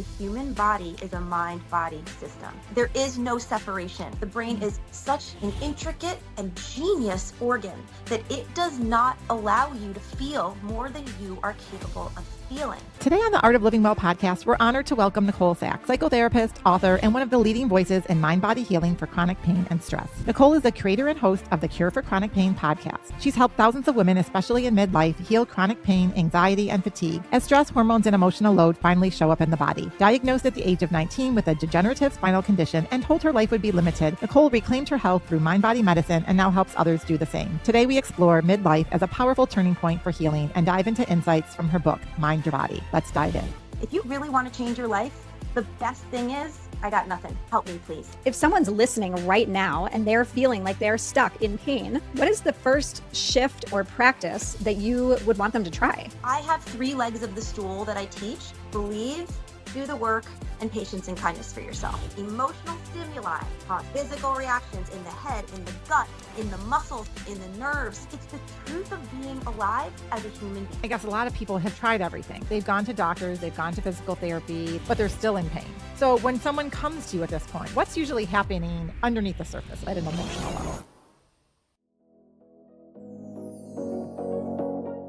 the human body is a mind-body system. There is no separation. The brain is such an intricate and genius organ that it does not allow you to feel more than you are capable of feeling. Today on the Art of Living Well podcast, we're honored to welcome Nicole Sachs, psychotherapist, author, and one of the leading voices in mind-body healing for chronic pain and stress. Nicole is the creator and host of the Cure for Chronic Pain podcast. She's helped thousands of women, especially in midlife, heal chronic pain, anxiety, and fatigue as stress, hormones, and emotional load finally show up in the body. Diagnosed at the age of 19 with a degenerative spinal condition and told her life would be limited, Nicole reclaimed her health through mind-body medicine and now helps others do the same. Today, we explore midlife as a powerful turning point for healing and dive into insights from her book, Mind Your Body. Let's dive in. If you really want to change your life, the best thing is, I got nothing. Help me, please. If someone's listening right now and they're feeling like they're stuck in pain, what is the first shift or practice that you would want them to try? I have 3 legs of the stool that I teach: believe, do the work, and patience and kindness for yourself. Emotional stimuli cause physical reactions in the head, in the gut, in the muscles, in the nerves. It's the truth of being alive as a human being. I guess a lot of people have tried everything. They've gone to doctors, they've gone to physical therapy, but they're still in pain. So when someone comes to you at this point, what's usually happening underneath the surface at an emotional level?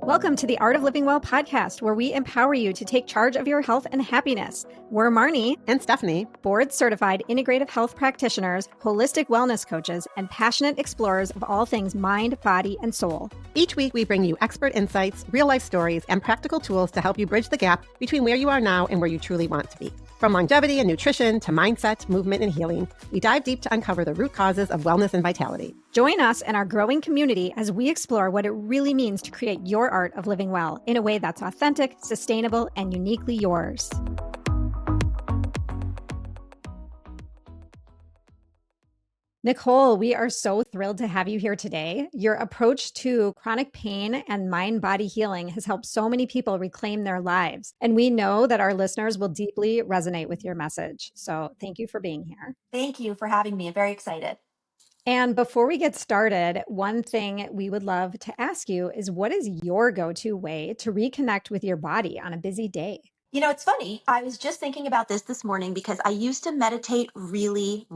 Welcome to the Art of Living Well podcast, where we empower you to take charge of your health and happiness. We're Marnie and Stephanie, board-certified integrative health practitioners, holistic wellness coaches, and passionate explorers of all things mind, body, and soul. Each week, we bring you expert insights, real-life stories, and practical tools to help you bridge the gap between where you are now and where you truly want to be. From longevity and nutrition to mindset, movement, and healing, we dive deep to uncover the root causes of wellness and vitality. Join us and our growing community as we explore what it really means to create your art of living well in a way that's authentic, sustainable, and uniquely yours. Nicole, we are so thrilled to have you here today. Your approach to chronic pain and mind-body healing has helped so many people reclaim their lives. And we know that our listeners will deeply resonate with your message. So thank you for being here. Thank you for having me. I'm very excited. And before we get started, one thing we would love to ask you is, what is your go-to way to reconnect with your body on a busy day? You know, it's funny. I was just thinking about this morning because I used to meditate really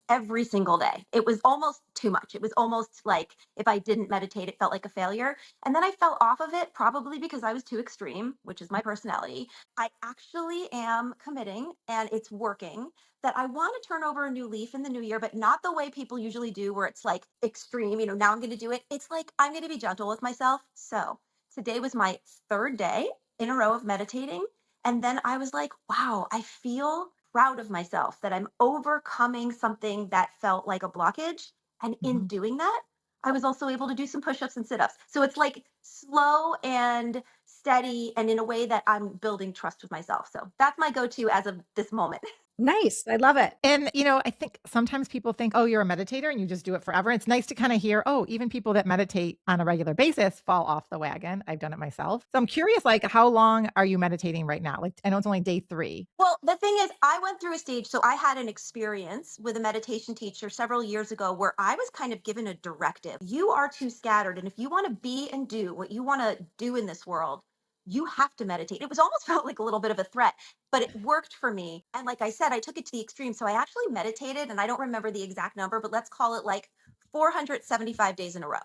every single day. It was almost too much. It was almost like if I didn't meditate, it felt like a failure. And then I fell off of it, probably because I was too extreme, which is my personality. I actually am committing, and it's working, that I want to turn over a new leaf in the new year, but not the way people usually do, where it's like extreme, now I'm going to do it. It's like, I'm going to be gentle with myself. So today was my 3rd day in a row of meditating. And then I was like, wow, I feel proud of myself that I'm overcoming something that felt like a blockage. And in doing that, I was also able to do some push-ups and sit-ups. So it's like slow and steady, and in a way that I'm building trust with myself. So that's my go-to as of this moment. Nice. I love it. And, I think sometimes people think, oh, you're a meditator and you just do it forever. It's nice to kind of hear, oh, even people that meditate on a regular basis fall off the wagon. I've done it myself. So I'm curious, how long are you meditating right now? I know it's only day 3. Well, the thing is, I went through a stage. So I had an experience with a meditation teacher several years ago where I was kind of given a directive. You are too scattered. And if you want to be and do what you want to do in this world, you have to meditate. It was almost felt like a little bit of a threat, but it worked for me. And like I said, I took it to the extreme. So I actually meditated, and I don't remember the exact number, but let's call it like 475 days in a row.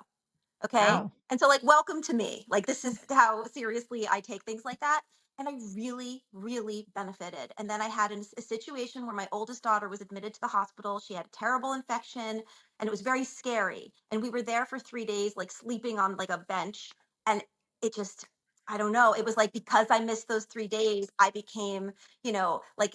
Okay. Wow. And so welcome to me. This is how seriously I take things like that. And I really benefited. And then I had a situation where my oldest daughter was admitted to the hospital. She had a terrible infection, and it was very scary. And we were there for 3 days, sleeping on a bench. And it just, I don't know. It was because I missed those 3 days, I became,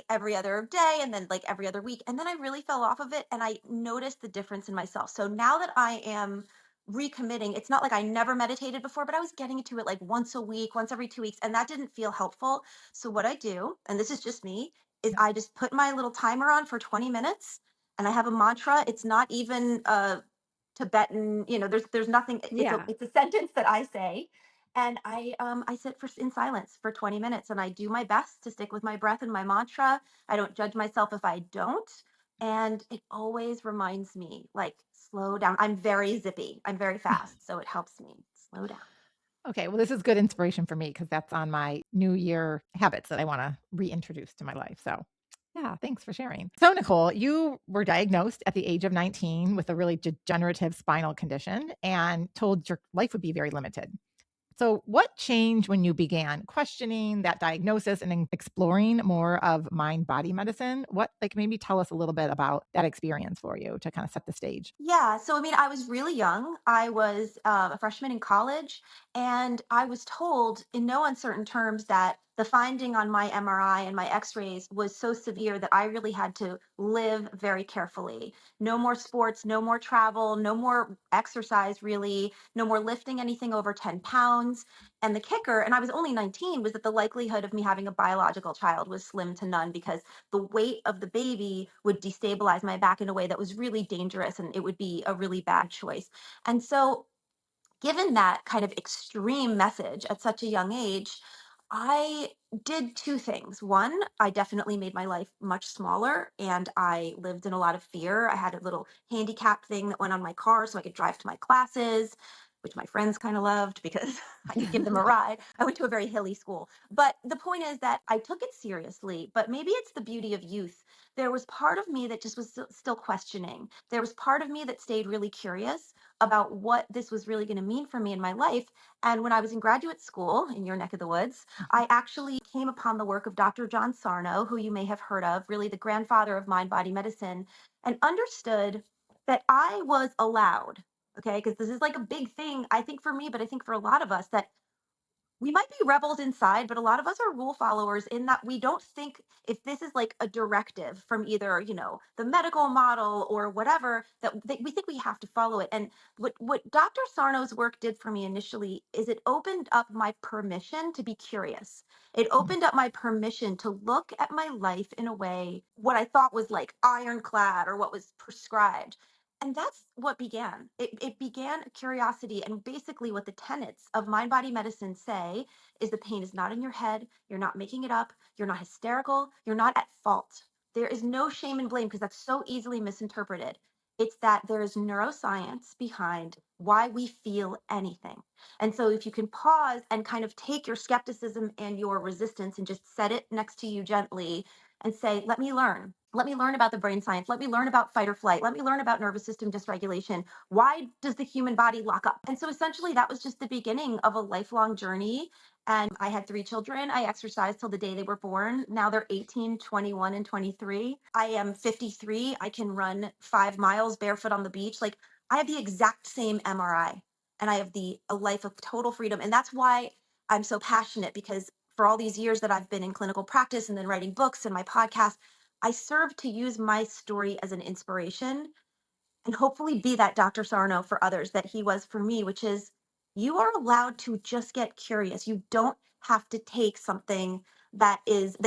every other day, and then every other week. And then I really fell off of it, and I noticed the difference in myself. So now that I am recommitting, it's not like I never meditated before, but I was getting into it once a week, once every 2 weeks, and that didn't feel helpful. So what I do, and this is just me, is I just put my little timer on for 20 minutes, and I have a mantra. It's not even Tibetan, there's nothing. It's a sentence that I say. And I sit in silence for 20 minutes, and I do my best to stick with my breath and my mantra. I don't judge myself if I don't. And it always reminds me, slow down. I'm very zippy. I'm very fast. So it helps me slow down. Okay, well, this is good inspiration for me because that's on my New Year habits that I want to reintroduce to my life. So, yeah, thanks for sharing. So, Nicole, you were diagnosed at the age of 19 with a really degenerative spinal condition and told your life would be very limited. So, what changed when you began questioning that diagnosis and exploring more of mind body medicine? What, like, maybe tell us a little bit about that experience for you to kind of set the stage? Yeah. So, I mean, I was really young. I was a freshman in college, and I was told in no uncertain terms that the finding on my MRI and my x rays was so severe that I really had to live very carefully. No more sports, no more travel, no more exercise, really, no more lifting anything over 10 pounds. And the kicker, and I was only 19, was that the likelihood of me having a biological child was slim to none because the weight of the baby would destabilize my back in a way that was really dangerous and it would be a really bad choice. And so, given that kind of extreme message at such a young age, I did two things. One, I definitely made my life much smaller and I lived in a lot of fear. I had a little handicap thing that went on my car so I could drive to my classes, which my friends kind of loved because I could give them a ride. I went to a very hilly school. But the point is that I took it seriously, but maybe it's the beauty of youth. There was part of me that just was still questioning. There was part of me that stayed really curious about what this was really going to mean for me in my life. And when I was in graduate school in your neck of the woods, I actually came upon the work of Dr. John Sarno, who you may have heard of, really the grandfather of mind body medicine, and understood that I was allowed, okay, because this is like a big thing, I think for me, but I think for a lot of us, that we might be rebels inside, but a lot of us are rule followers in that we don't think if this is like a directive from either, the medical model or whatever, that we think we have to follow it. And what Dr. Sarno's work did for me initially is it opened up my permission to be curious. It opened up my permission to look at my life in a way, what I thought was like ironclad or what was prescribed. And that's what began. It began a curiosity. And basically, what the tenets of mind body medicine say is the pain is not in your head. You're not making it up. You're not hysterical. You're not at fault. There is no shame and blame because that's so easily misinterpreted. It's that there is neuroscience behind why we feel anything. And so, if you can pause and kind of take your skepticism and your resistance and just set it next to you gently and say, let me learn. Let me learn about the brain science. Let me learn about fight or flight. Let me learn about nervous system dysregulation. Why does the human body lock up? And so essentially, that was just the beginning of a lifelong journey. And I had three children. I exercised till the day they were born. Now they're 18, 21, and 23. I am 53. I can run 5 miles barefoot on the beach. Like I have the exact same MRI and I have a life of total freedom. And that's why I'm so passionate because for all these years that I've been in clinical practice and then writing books and my podcast, I serve to use my story as an inspiration and hopefully be that Dr. Sarno for others that he was for me, which is you are allowed to just get curious. You don't have to take something that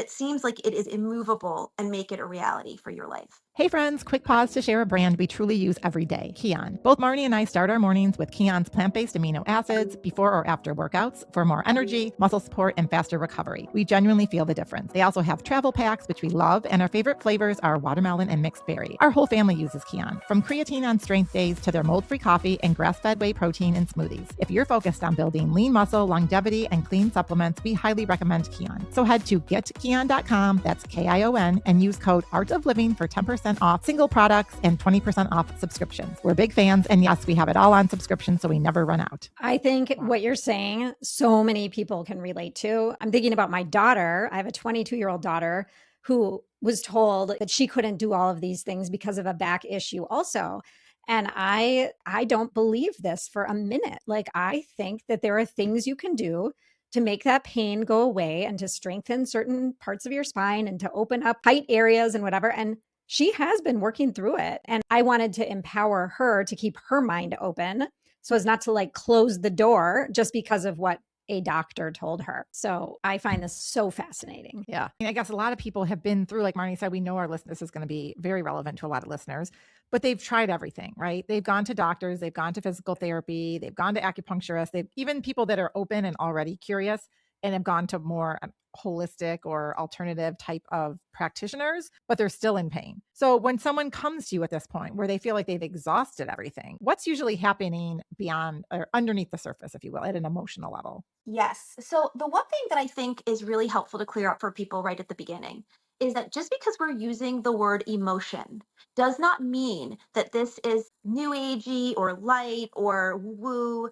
seems like it is immovable and make it a reality for your life. Hey friends, quick pause to share a brand we truly use every day, Kion. Both Marnie and I start our mornings with Kion's plant-based amino acids before or after workouts for more energy, muscle support, and faster recovery. We genuinely feel the difference. They also have travel packs, which we love, and our favorite flavors are watermelon and mixed berry. Our whole family uses Kion, from creatine on strength days to their mold-free coffee and grass-fed whey protein in smoothies. If you're focused on building lean muscle, longevity, and clean supplements, we highly recommend Kion. So head to getkion.com, that's Kion, and use code ARTOFLIVING for 10% off single products and 20% off subscriptions. We're big fans, and yes, we have it all on subscription, so we never run out. I think what you're saying, so many people can relate to. I'm thinking about my daughter. I have a 22-year-old daughter who was told that she couldn't do all of these things because of a back issue also. And I don't believe this for a minute. Like, I think that there are things you can do to make that pain go away and to strengthen certain parts of your spine and to open up tight areas and whatever. And she has been working through it. And I wanted to empower her to keep her mind open so as not to like close the door just because of what a doctor told her. So I find this so fascinating. Yeah. I guess a lot of people have been through, like Marnie said, we know this is going to be very relevant to a lot of listeners, but they've tried everything, right? They've gone to doctors, they've gone to physical therapy, they've gone to acupuncturists, even people that are open and already curious and have gone to more holistic or alternative type of practitioners, but they're still in pain. So when someone comes to you at this point where they feel like they've exhausted everything, what's usually happening beyond or underneath the surface, if you will, at an emotional level? Yes. So the one thing that I think is really helpful to clear up for people right at the beginning is that just because we're using the word emotion does not mean that this is new agey or light or woo,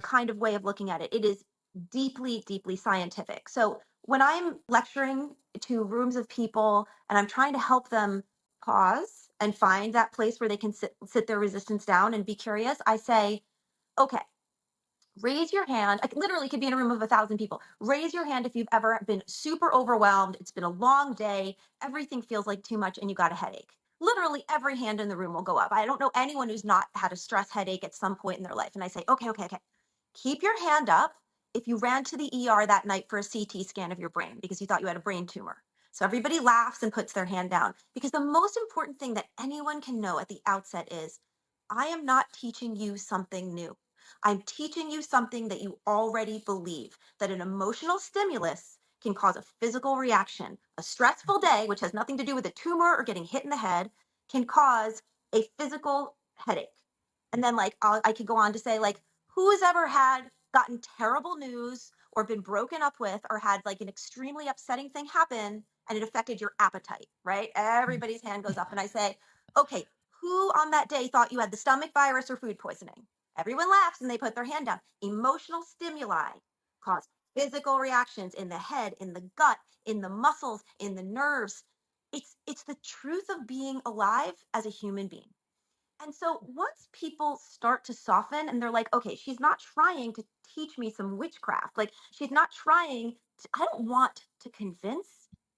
kind of way of looking at it. It is deeply, deeply scientific. So when I'm lecturing to rooms of people and I'm trying to help them pause and find that place where they can sit their resistance down and be curious, I say, okay, raise your hand. I literally could be in a room of 1,000 people. Raise your hand if you've ever been super overwhelmed. It's been a long day. Everything feels like too much and you got a headache. Literally every hand in the room will go up. I don't know anyone who's not had a stress headache at some point in their life. And I say, okay, okay, okay. Keep your hand up if you ran to the ER that night for a CT scan of your brain because you thought you had a brain tumor. So everybody laughs and puts their hand down because the most important thing that anyone can know at the outset is I am not teaching you something new. I'm teaching you something that you already believe, that an emotional stimulus can cause a physical reaction. A stressful day, which has nothing to do with a tumor or getting hit in the head, can cause a physical headache. And then, like, I could go on to say, like, who has ever gotten terrible news or been broken up with or had like an extremely upsetting thing happen and it affected your appetite, right? Everybody's hand goes up. And I say, okay, who on that day thought you had the stomach virus or food poisoning? Everyone laughs and they put their hand down. Emotional stimuli cause physical reactions in the head, in the gut, in the muscles, in the nerves. It's the truth of being alive as a human being. And so once people start to soften and they're like, okay, she's not trying to teach me some witchcraft. Like she's not trying I don't want to convince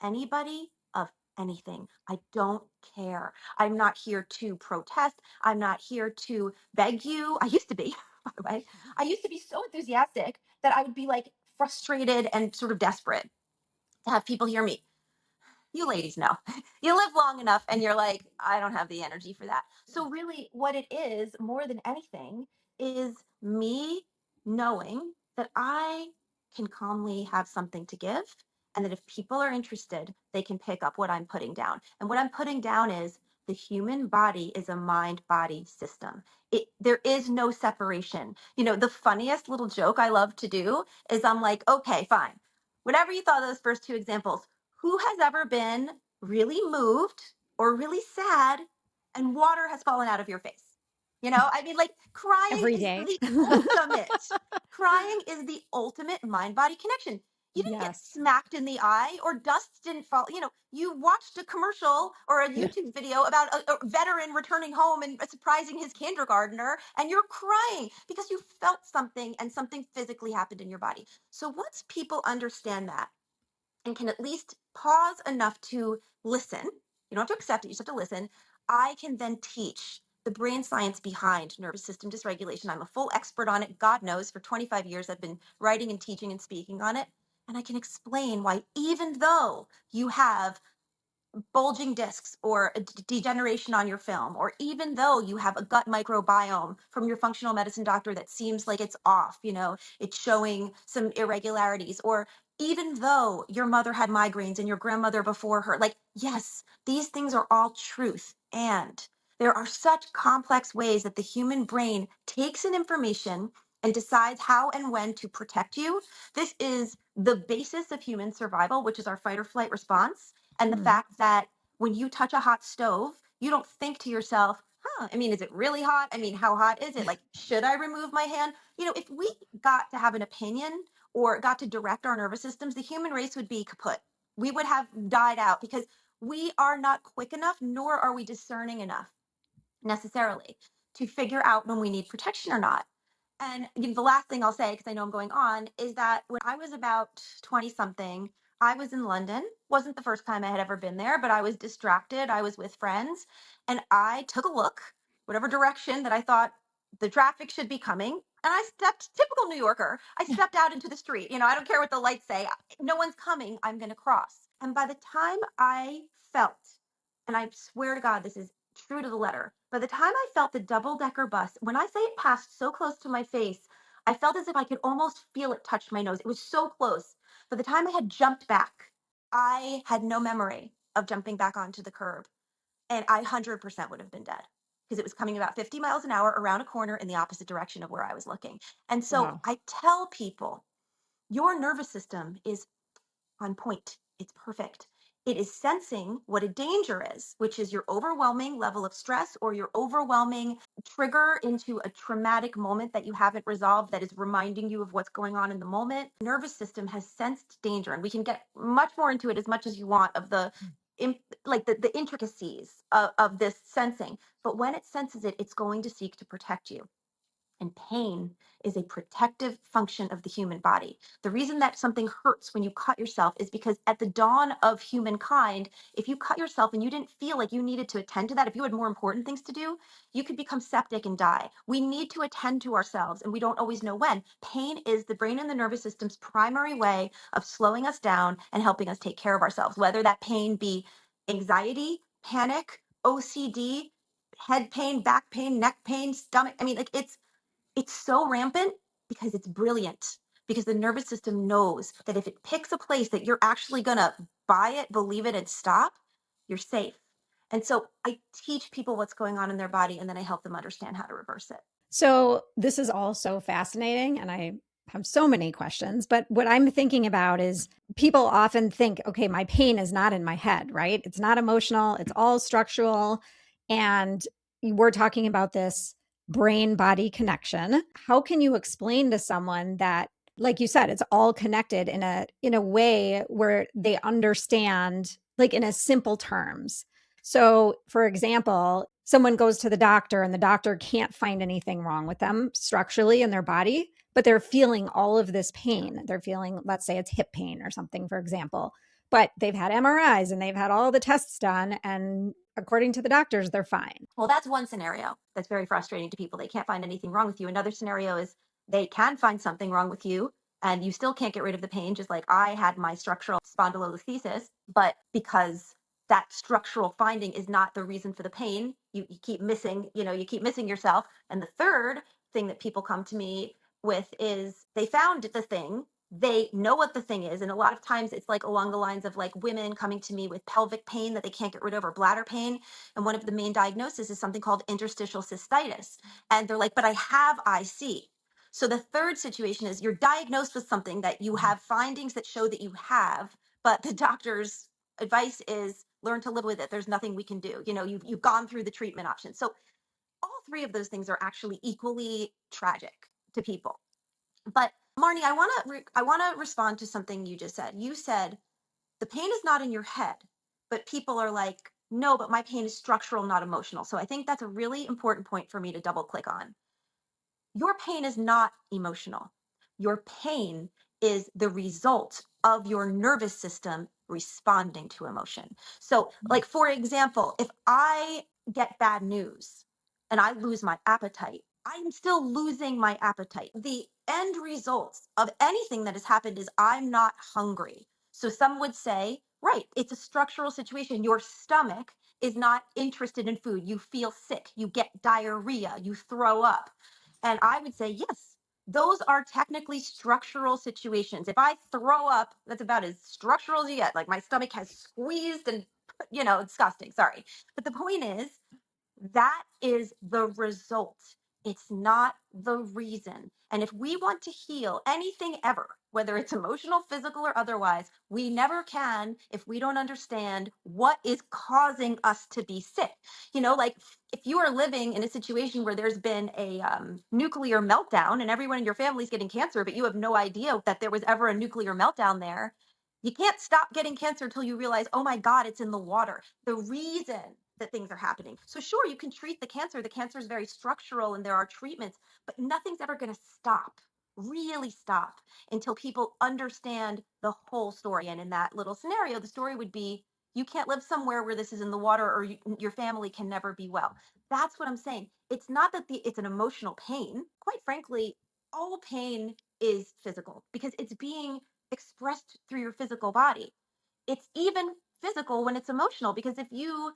anybody of anything. I don't care. I'm not here to protest. I'm not here to beg you. I used to be, by the way. I used to be so enthusiastic that I would be like frustrated and sort of desperate to have people hear me. You ladies know. You live long enough and you're like, I don't have the energy for that. So, really, what it is more than anything is me knowing that I can calmly have something to give. And that if people are interested, they can pick up what I'm putting down. And what I'm putting down is the human body is a mind body system. There is no separation. The funniest little joke I love to do is I'm like, okay, fine. Whatever you thought of those first two examples, who has ever been really moved or really sad and water has fallen out of your face? I mean, like crying Every is day. the ultimate. Crying is the ultimate mind body connection. You didn't get Yes. smacked in the eye or dust didn't fall. You watched a commercial or a YouTube video about a veteran returning home and surprising his kindergartner, and you're crying because you felt something and something physically happened in your body. So once people understand that, and can at least pause enough to listen. You don't have to accept it, you just have to listen. I can then teach the brain science behind nervous system dysregulation. I'm a full expert on it. God knows for 25 years I've been writing and teaching and speaking on it. And I can explain why, even though you have bulging discs or a degeneration on your film, or even though you have a gut microbiome from your functional medicine doctor that seems like it's off, it's showing some irregularities, or even though your mother had migraines and your grandmother before her, like, yes, these things are all truth. And there are such complex ways that the human brain takes in information and decides how and when to protect you. This is the basis of human survival, which is our fight or flight response, and the fact that when you touch a hot stove, you don't think to yourself, I mean, is it really hot? I mean, how hot is it? Like, should I remove my hand? If we got to have an opinion or got to direct our nervous systems, the human race would be kaput. We would have died out because we are not quick enough, nor are we discerning enough necessarily to figure out when we need protection or not. And the last thing I'll say, because I know I'm going on, is that when I was about 20 something, I was in London. Wasn't the first time I had ever been there, but I was distracted. I was with friends and I took a look, whatever direction that I thought the traffic should be coming. And I stepped, typical New Yorker, I stepped out into the street. I don't care what the lights say. No one's coming. I'm going to cross. And by the time I felt, and I swear to God, this is true to the letter. By the time I felt the double-decker bus, when I say it passed so close to my face, I felt as if I could almost feel it touch my nose. It was so close. By the time I had jumped back, I had no memory of jumping back onto the curb, and I 100% would have been dead because it was coming about 50 miles an hour around a corner in the opposite direction of where I was looking. And so Wow. I tell people, your nervous system is on point. It's perfect. It is sensing what a danger is, which is your overwhelming level of stress or your overwhelming trigger into a traumatic moment that you haven't resolved that is reminding you of what's going on in the moment. Nervous system has sensed danger, and we can get much more into it as much as you want of the like the intricacies of this sensing. But when it senses it, it's going to seek to protect you. And pain is a protective function of the human body. The reason that something hurts when you cut yourself is because at the dawn of humankind, if you cut yourself and you didn't feel like you needed to attend to that, if you had more important things to do, you could become septic and die. We need to attend to ourselves, and we don't always know when. Pain is the brain and the nervous system's primary way of slowing us down and helping us take care of ourselves, whether that pain be anxiety, panic, OCD, head pain, back pain, neck pain, stomach. I mean, like it's so rampant because it's brilliant, because the nervous system knows that if it picks a place that you're actually going to buy it, believe it, and stop, you're safe. And so I teach people what's going on in their body, and then I help them understand how to reverse it. So this is all so fascinating, and I have so many questions. But what I'm thinking about is people often think, okay, my pain is not in my head, right? It's not emotional, it's all structural. And we're talking about this brain body connection. How can you explain to someone that, like you said, it's all connected in a way where they understand, like in a simple terms? So, for example, someone goes to the doctor and the doctor can't find anything wrong with them structurally in their body, but they're feeling all of this pain. They're feeling, let's say it's hip pain or something, for example, but they've had MRIs and they've had all the tests done. And according to the doctors, they're fine. Well, that's one scenario that's very frustrating to people. They can't find anything wrong with you. Another scenario is they can find something wrong with you and you still can't get rid of the pain, just like I had my structural spondylolisthesis, but because that structural finding is not the reason for the pain, you keep missing, you keep missing yourself. And the third thing that people come to me with is they found the thing, they know what the thing is, and a lot of times it's like along the lines of like women coming to me with pelvic pain that they can't get rid of or bladder pain, and one of the main diagnoses is something called interstitial cystitis. And they're like, but I have IC. So the third situation is you're diagnosed with something that you have findings that show that you have, but the doctor's advice is learn to live with it. There's nothing we can do. You've gone through the treatment options. So all three of those things are actually equally tragic to people. But Marnie, I want to respond to something you just said. You said the pain is not in your head, but people are like, no, but my pain is structural, not emotional. So I think that's a really important point for me to double click on. Your pain is not emotional. Your pain is the result of your nervous system responding to emotion. So, like, for example, if I get bad news and I lose my appetite, I'm still losing my appetite. The end results of anything that has happened is I'm not hungry. So, some would say, right, it's a structural situation. Your stomach is not interested in food. You feel sick, you get diarrhea, you throw up. And I would say, yes, those are technically structural situations. If I throw up, that's about as structural as you get. Like my stomach has squeezed and, disgusting. Sorry. But the point is, that is the result. It's not the reason. And if we want to heal anything ever, whether it's emotional, physical, or otherwise, we never can if we don't understand what is causing us to be sick. Like if you are living in a situation where there's been a nuclear meltdown and everyone in your family is getting cancer, but you have no idea that there was ever a nuclear meltdown there, you can't stop getting cancer until you realize, oh my God, it's in the water. The reason that things are happening. So sure, you can treat the cancer. The cancer is very structural and there are treatments, but nothing's ever going to stop, really stop, until people understand the whole story. And in that little scenario, the story would be, you can't live somewhere where this is in the water, or your family can never be well. That's what I'm saying. It's not that it's an emotional pain. Quite frankly, all pain is physical because it's being expressed through your physical body. It's even physical when it's emotional, because if you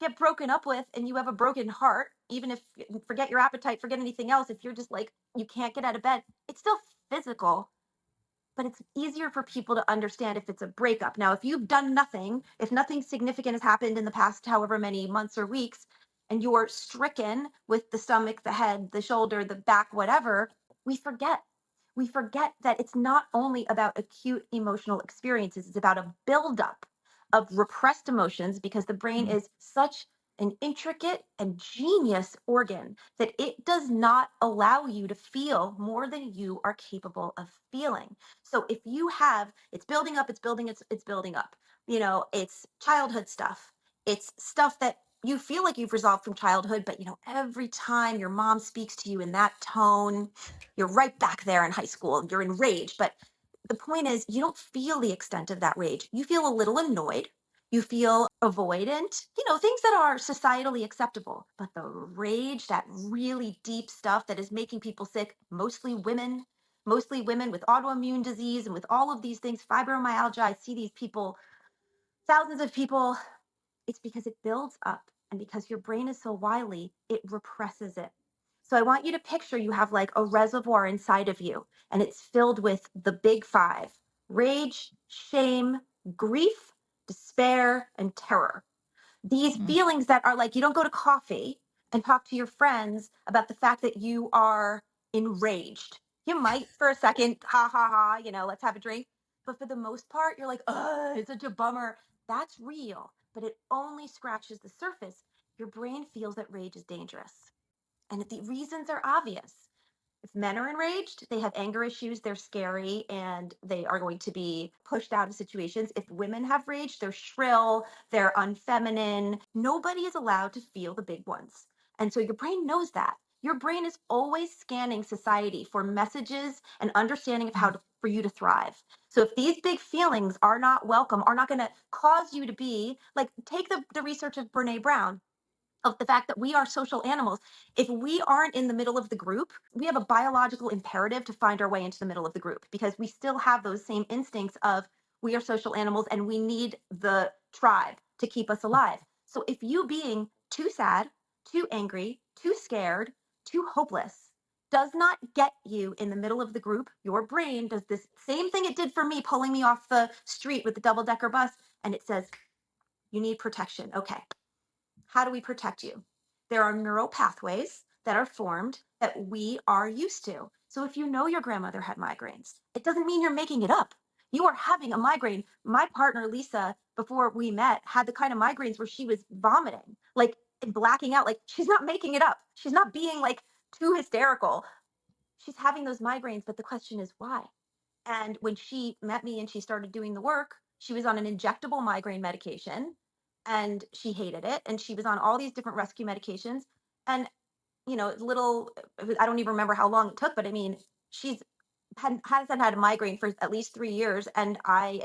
get broken up with and you have a broken heart, even if, forget your appetite, forget anything else, if you're just like, you can't get out of bed, it's still physical, but it's easier for people to understand if it's a breakup. Now, if you've done nothing, if nothing significant has happened in the past however many months or weeks, and you're stricken with the stomach, the head, the shoulder, the back, whatever, we forget. We forget that it's not only about acute emotional experiences, it's about a buildup of repressed emotions because the brain is such an intricate and genius organ that it does not allow you to feel more than you are capable of feeling. So if you have, it's building up, it's building up. It's childhood stuff. It's stuff that you feel like you've resolved from childhood, but every time your mom speaks to you in that tone, you're right back there in high school. You're enraged, but the point is you don't feel the extent of that rage. You feel a little annoyed. You feel avoidant, things that are societally acceptable. But the rage, that really deep stuff that is making people sick, mostly women with autoimmune disease and with all of these things, fibromyalgia. I see these people, thousands of people. It's because it builds up, and because your brain is so wily, it represses it. So I want you to picture you have like a reservoir inside of you, and it's filled with the big five: rage, shame, grief, despair, and terror. These feelings that are like, you don't go to coffee and talk to your friends about the fact that you are enraged. You might for a second, ha ha ha, let's have a drink. But for the most part, you're like, it's such a bummer. That's real, but it only scratches the surface. Your brain feels that rage is dangerous. And the reasons are obvious. If men are enraged, they have anger issues, they're scary, and they are going to be pushed out of situations. If women have rage, they're shrill, they're unfeminine. Nobody is allowed to feel the big ones. And so your brain knows that. Your brain is always scanning society for messages and understanding of for you to thrive. So if these big feelings are not welcome, are not going to cause you to be like, take the research of Brene Brown, of the fact that we are social animals. If we aren't in the middle of the group, we have a biological imperative to find our way into the middle of the group because we still have those same instincts of we are social animals and we need the tribe to keep us alive. So if you being too sad, too angry, too scared, too hopeless does not get you in the middle of the group, your brain does this same thing it did for me, pulling me off the street with the double-decker bus, and it says, you need protection. Okay. How do we protect you? There are neural pathways that are formed that we are used to. So if you know your grandmother had migraines, it doesn't mean you're making it up. You are having a migraine. My partner, Lisa, before we met, had the kind of migraines where she was vomiting, like and blacking out. Like she's not making it up. She's not being like too hysterical. She's having those migraines, but the question is why? And when she met me and she started doing the work, she was on an injectable migraine medication and she hated it. And she was on all these different rescue medications. And, I don't even remember how long it took, but I mean, she's hasn't had a migraine for at least 3 years. And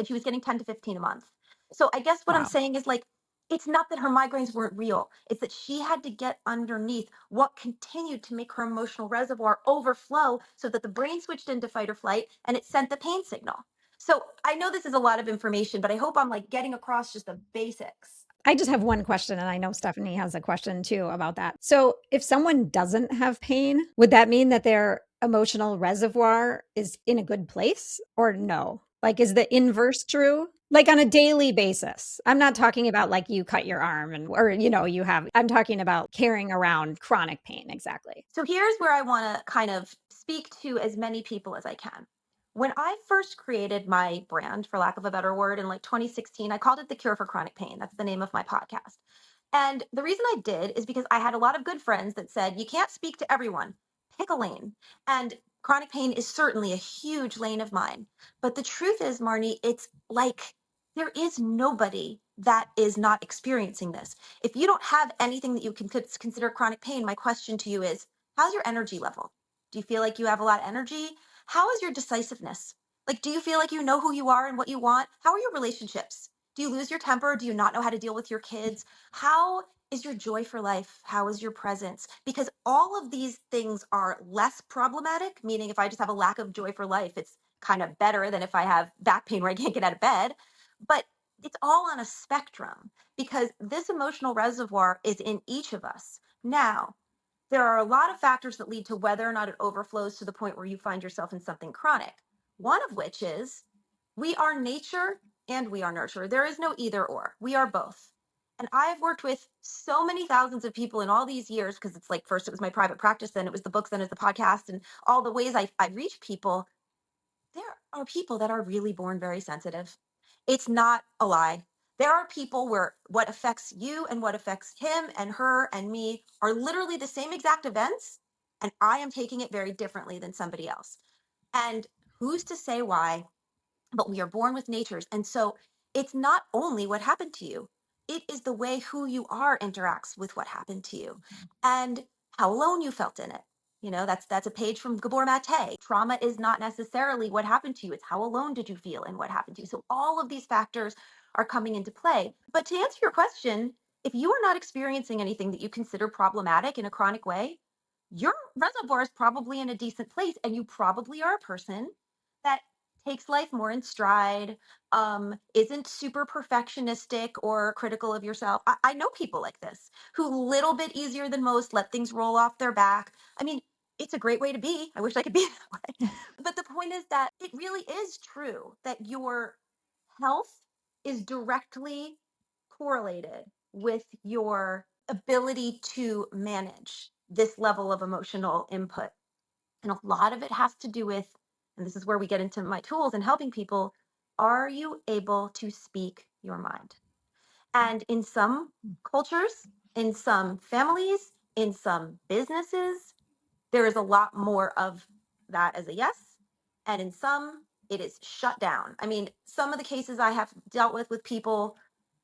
she was getting 10 to 15 a month. So I guess what I'm saying is like, it's not that her migraines weren't real. It's that she had to get underneath what continued to make her emotional reservoir overflow so that the brain switched into fight or flight and it sent the pain signal. So I know this is a lot of information, but I hope I'm like getting across just the basics. I just have one question, and I know Stephanie has a question too about that. So, if someone doesn't have pain, would that mean that their emotional reservoir is in a good place or no? Like, is the inverse true? Like on a daily basis. I'm not talking about like you cut your arm I'm talking about carrying around chronic pain. Exactly. So here's where I want to kind of speak to as many people as I can. When I first created my brand, for lack of a better word, in like 2016, I called it The Cure for Chronic Pain. That's the name of my podcast. And the reason I did is because I had a lot of good friends that said, you can't speak to everyone, pick a lane. And chronic pain is certainly a huge lane of mine. But the truth is, Marnie, it's like there is nobody that is not experiencing this. If you don't have anything that you can consider chronic pain, my question to you is, how's your energy level? Do you feel like you have a lot of energy? How is your decisiveness? Like, do you feel like you know who you are and what you want? How are your relationships? Do you lose your temper? Do you not know how to deal with your kids? How is your joy for life? How is your presence? Because all of these things are less problematic, meaning if I just have a lack of joy for life, it's kind of better than if I have back pain where I can't get out of bed. But it's all on a spectrum because this emotional reservoir is in each of us. Now, there are a lot of factors that lead to whether or not it overflows to the point where you find yourself in something chronic. One of which is we are nature and we are nurture. There is no either or. We are both. And I've worked with so many thousands of people in all these years, because it's like first it was my private practice, then it was the books, then it's the podcast, and all the ways I reach people. There are people that are really born very sensitive. It's not a lie. There are people where what affects you and what affects him and her and me are literally the same exact events, and I am taking it very differently than somebody else. And who's to say why? But we are born with natures. And so it's not only what happened to you, it is the way who you are interacts with what happened to you and how alone you felt in it. That's a page from Gabor Mate. Trauma is not necessarily what happened to you, it's how alone did you feel and what happened to you. So all of these factors are coming into play. But to answer your question, if you are not experiencing anything that you consider problematic in a chronic way, your reservoir is probably in a decent place, and you probably are a person that takes life more in stride, isn't super perfectionistic or critical of yourself. I know people like this who little bit easier than most let things roll off their back. I mean, it's a great way to be. I wish I could be that way. But the point is that it really is true that your health is directly correlated with your ability to manage this level of emotional input. And a lot of it has to do with, and this is where we get into my tools and helping people, are you able to speak your mind? And in some cultures, in some families, in some businesses, there is a lot more of that as a yes. And in some, it is shut down. I mean, some of the cases I have dealt with people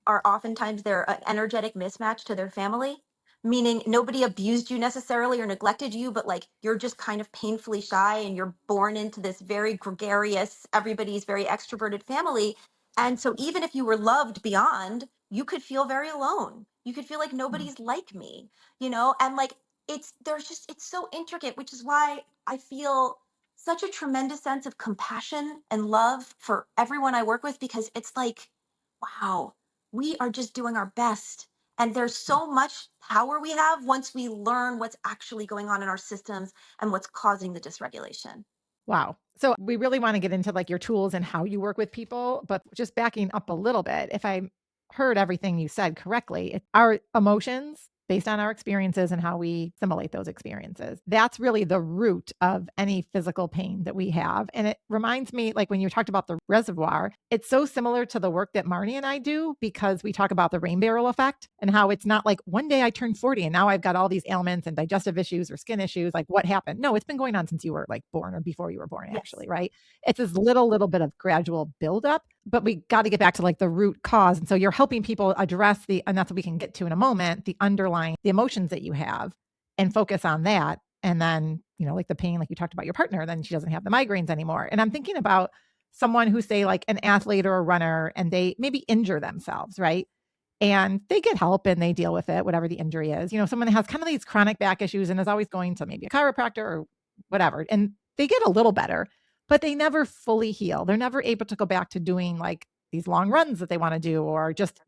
are oftentimes they're an energetic mismatch to their family, meaning nobody abused you necessarily or neglected you, but like you're just kind of painfully shy and you're born into this very gregarious, everybody's very extroverted family. And so even if you were loved beyond, you could feel very alone. You could feel like nobody's like me, and like it's so intricate, which is why I feel such a tremendous sense of compassion and love for everyone I work with, because it's like, wow, we are just doing our best. And there's so much power we have once we learn what's actually going on in our systems and what's causing the dysregulation. Wow. So we really want to get into like your tools and how you work with people, but just backing up a little bit, if I heard everything you said correctly, our emotions based on our experiences and how we assimilate those experiences. That's really the root of any physical pain that we have. And it reminds me, like when you talked about the reservoir, it's so similar to the work that Marnie and I do, because we talk about the rain barrel effect and how it's not like one day I turned 40 and now I've got all these ailments and digestive issues or skin issues. Like what happened? No, it's been going on since you were like born or before you were born, actually, Yes. right? It's this little bit of gradual buildup, but we got to get back to like the root cause. And so you're helping people address and that's what we can get to in a moment, the underlying, the emotions that you have, and focus on that. And then, like the pain, like you talked about your partner, then she doesn't have the migraines anymore. And I'm thinking about someone who, say, like an athlete or a runner, and they maybe injure themselves, right? And they get help and they deal with it, whatever the injury is. Someone that has kind of these chronic back issues and is always going to maybe a chiropractor or whatever, and they get a little better, but they never fully heal. They're never able to go back to doing like these long runs that they want to do, or just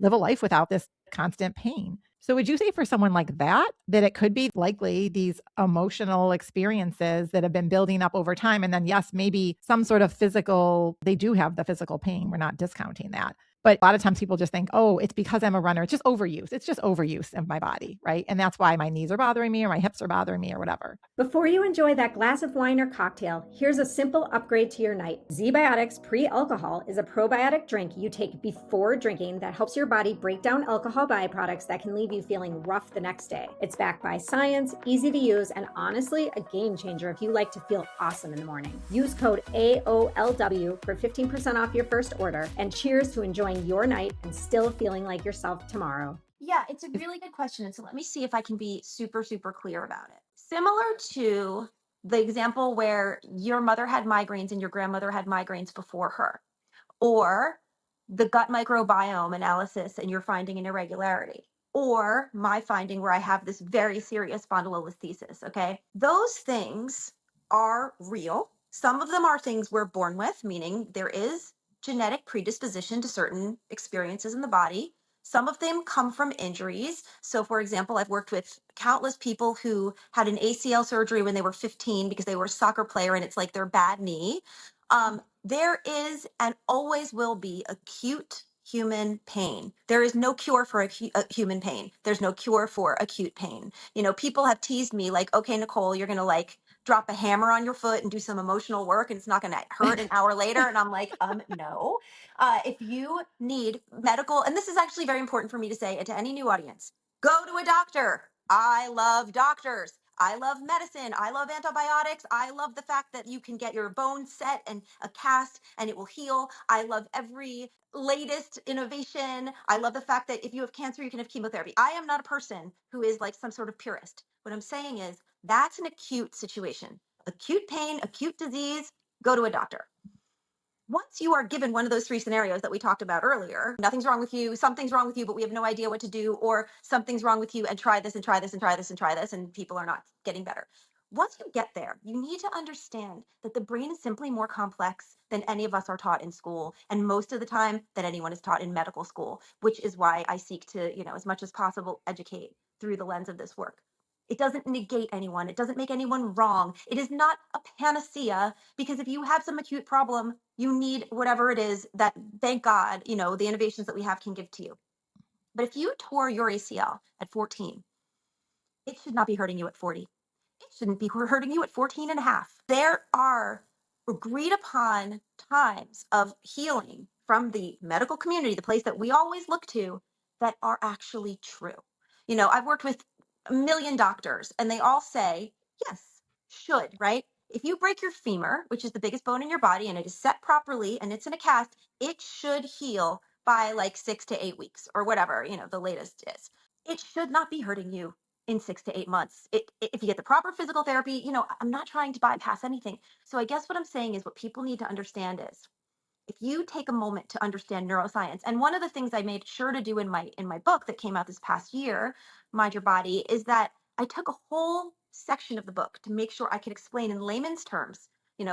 live a life without this constant pain. So would you say for someone like that it could be likely these emotional experiences that have been building up over time? And then, yes, maybe some sort of they do have the physical pain. We're not discounting that. But a lot of times people just think, oh, it's because I'm a runner. It's just overuse. It's just overuse of my body, right? And that's why my knees are bothering me or my hips are bothering me or whatever. Before you enjoy that glass of wine or cocktail, here's a simple upgrade to your night. ZBiotics Pre-Alcohol is a probiotic drink you take before drinking that helps your body break down alcohol byproducts that can leave you feeling rough the next day. It's backed by science, easy to use, and honestly, a game changer if you like to feel awesome in the morning. Use code AOLW for 15% off your first order, and cheers to enjoying your night and still feeling like yourself tomorrow. Yeah, it's a really good question. And so let me see if I can be super, super clear about it. Similar to the example where your mother had migraines and your grandmother had migraines before her, or the gut microbiome analysis and you're finding an irregularity, or my finding where I have this very serious spondylolisthesis. Okay. Those things are real. Some of them are things we're born with, meaning there is genetic predisposition to certain experiences in the body. Some of them come from injuries. So, for example, I've worked with countless people who had an ACL surgery when they were 15 because they were a soccer player and it's like their bad knee. There is and always will be acute human pain. There is no cure for human pain. There's no cure for acute pain. People have teased me like, okay, Nicole, you're going to like drop a hammer on your foot and do some emotional work and it's not going to hurt an hour later. And I'm like, no. If you need medical, and this is actually very important for me to say to any new audience, go to a doctor. I love doctors. I love medicine. I love antibiotics. I love the fact that you can get your bones set and a cast and it will heal. I love every latest innovation. I love the fact that if you have cancer, you can have chemotherapy. I am not a person who is like some sort of purist. What I'm saying is that's an acute situation. Acute pain, acute disease, go to a doctor. Once you are given one of those three scenarios that we talked about earlier, nothing's wrong with you, something's wrong with you, but we have no idea what to do, or something's wrong with you and try this and try this and try this and try this, and people are not getting better. Once you get there, you need to understand that the brain is simply more complex than any of us are taught in school, and most of the time that anyone is taught in medical school, which is why I seek to, as much as possible, educate through the lens of this work. It doesn't negate anyone. It doesn't make anyone wrong. It is not a panacea, because if you have some acute problem, you need whatever it is that, thank God, the innovations that we have can give to you. But if you tore your ACL at 14, it should not be hurting you at 40. It shouldn't be hurting you at 14 and a half. There are agreed upon times of healing from the medical community, the place that we always look to, that are actually true. I've worked with a million doctors and they all say, yes, should, right? If you break your femur, which is the biggest bone in your body, and it is set properly and it's in a cast, it should heal by like 6 to 8 weeks or whatever, the latest is. It should not be hurting you in 6 to 8 months. If you get the proper physical therapy, I'm not trying to bypass anything. So I guess what I'm saying is what people need to understand is if you take a moment to understand neuroscience, and one of the things I made sure to do in my book that came out this past year, Mind Your Body, is that I took a whole section of the book to make sure I could explain in layman's terms,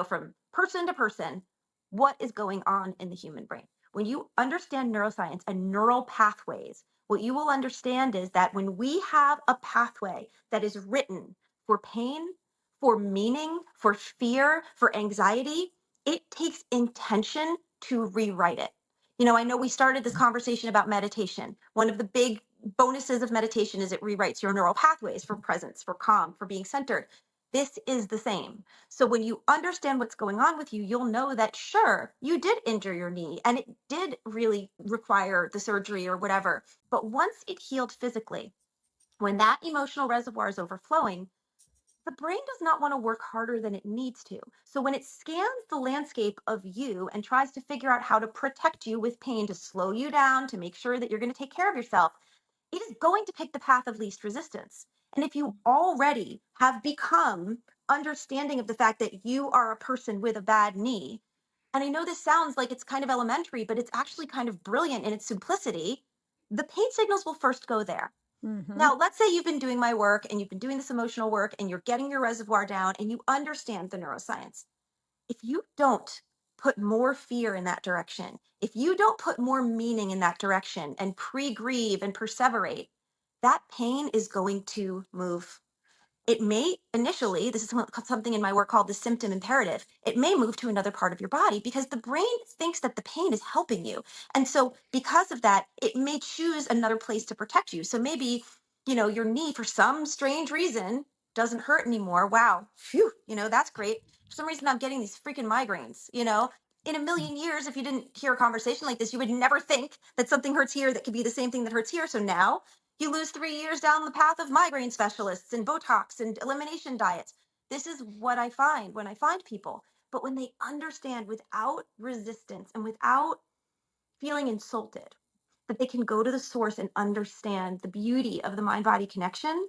from person to person, what is going on in the human brain. When you understand neuroscience and neural pathways, what you will understand is that when we have a pathway that is written for pain, for meaning, for fear, for anxiety, it takes intention to rewrite it. I know we started this conversation about meditation. One of the big bonuses of meditation is it rewrites your neural pathways for presence, for calm, for being centered. This is the same. So when you understand what's going on with you, you'll know that, sure, you did injure your knee and it did really require the surgery or whatever. But once it healed physically, when that emotional reservoir is overflowing, the brain does not want to work harder than it needs to. So when it scans the landscape of you and tries to figure out how to protect you with pain, to slow you down, to make sure that you're going to take care of yourself, it is going to pick the path of least resistance. And if you already have become understanding of the fact that you are a person with a bad knee, and I know this sounds like it's kind of elementary, but it's actually kind of brilliant in its simplicity, the pain signals will first go there. Now, let's say you've been doing my work and you've been doing this emotional work and you're getting your reservoir down and you understand the neuroscience. If you don't put more fear in that direction, if you don't put more meaning in that direction and pre-grieve and perseverate, that pain is going to move. It may initially, this is something in my work called the symptom imperative, it may move to another part of your body because the brain thinks that the pain is helping you. And so because of that, it may choose another place to protect you. So maybe, your knee for some strange reason doesn't hurt anymore. Wow. Phew, that's great. For some reason, I'm getting these freaking migraines, In a million years, if you didn't hear a conversation like this, you would never think that something hurts here that could be the same thing that hurts here. So now you lose 3 years down the path of migraine specialists and Botox and elimination diets. This is what I find when I find people. But when they understand without resistance and without feeling insulted, that they can go to the source and understand the beauty of the mind-body connection,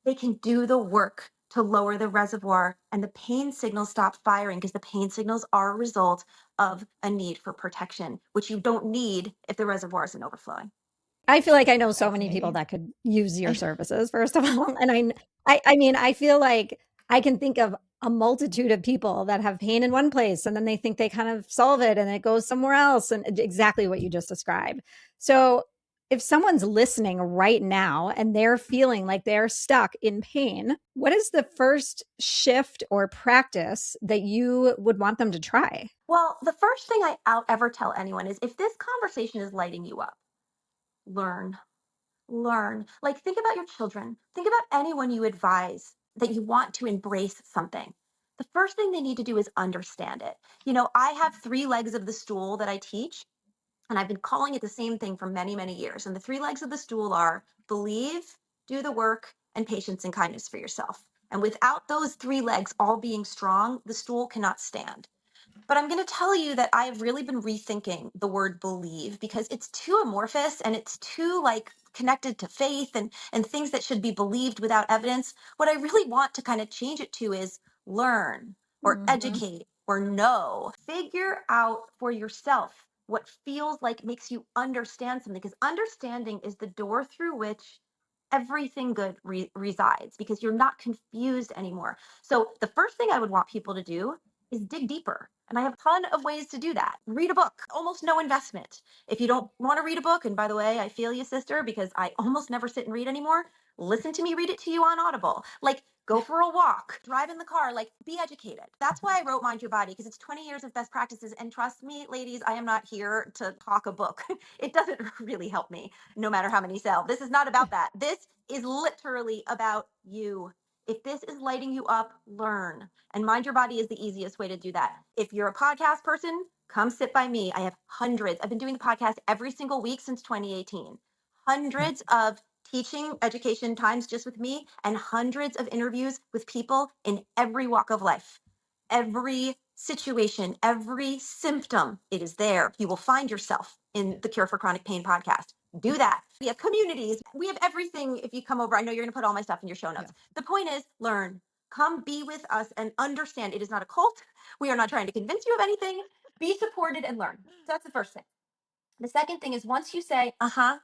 they can do the work to lower the reservoir and the pain signals stop firing, because the pain signals are a result of a need for protection, which you don't need if the reservoir isn't overflowing. I feel like I know so many people that could use your services, first of all. And I mean, I feel like I can think of a multitude of people that have pain in one place and then they think they kind of solve it and it goes somewhere else, and exactly what you just described. So If someone's listening right now and they're feeling like they're stuck in pain, what is the first shift or practice that you would want them to try? Well, the first thing I'll ever tell anyone is if this conversation is lighting you up, learn. Learn. Like, think about your children. Think about anyone you advise that you want to embrace something. The first thing they need to do is understand it. I have three legs of the stool that I teach, and I've been calling it the same thing for many, many years. And the three legs of the stool are believe, do the work, and patience and kindness for yourself. And without those three legs all being strong, the stool cannot stand. But I'm going to tell you that I've really been rethinking the word believe because it's too amorphous and it's too like connected to faith and things that should be believed without evidence. What I really want to kind of change it to is learn or educate or know. Figure out for yourself what feels like makes you understand something because understanding is the door through which everything good resides because you're not confused anymore. So the first thing I would want people to do is dig deeper. And I have a ton of ways to do that. Read a book, almost no investment. If you don't want to read a book, and by the way, I feel you, sister, because I almost never sit and read anymore, listen to me read it to you on Audible. Like, go for a walk, drive in the car, like, be educated. That's why I wrote Mind Your Body, because it's 20 years of best practices. And trust me, ladies, I am not here to talk a book. It doesn't really help me, no matter how many sell. This is not about that. This is literally about you. If this is lighting you up, learn. And Mind Your Body is the easiest way to do that. If you're a podcast person, come sit by me. I have hundreds. I've been doing the podcast every single week since 2018. Hundreds of teaching education times just with me and hundreds of interviews with people in every walk of life. Every situation, every symptom, it is there. You will find yourself in the Cure for Chronic Pain podcast. Do that. We have communities. We have everything. If you come over, I know you're going to put all my stuff in your show notes. Yeah. The point is learn. Come be with us and understand it is not a cult. We are not trying to convince you of anything. Be supported and learn. So that's the first thing. The second thing is once you say, like, how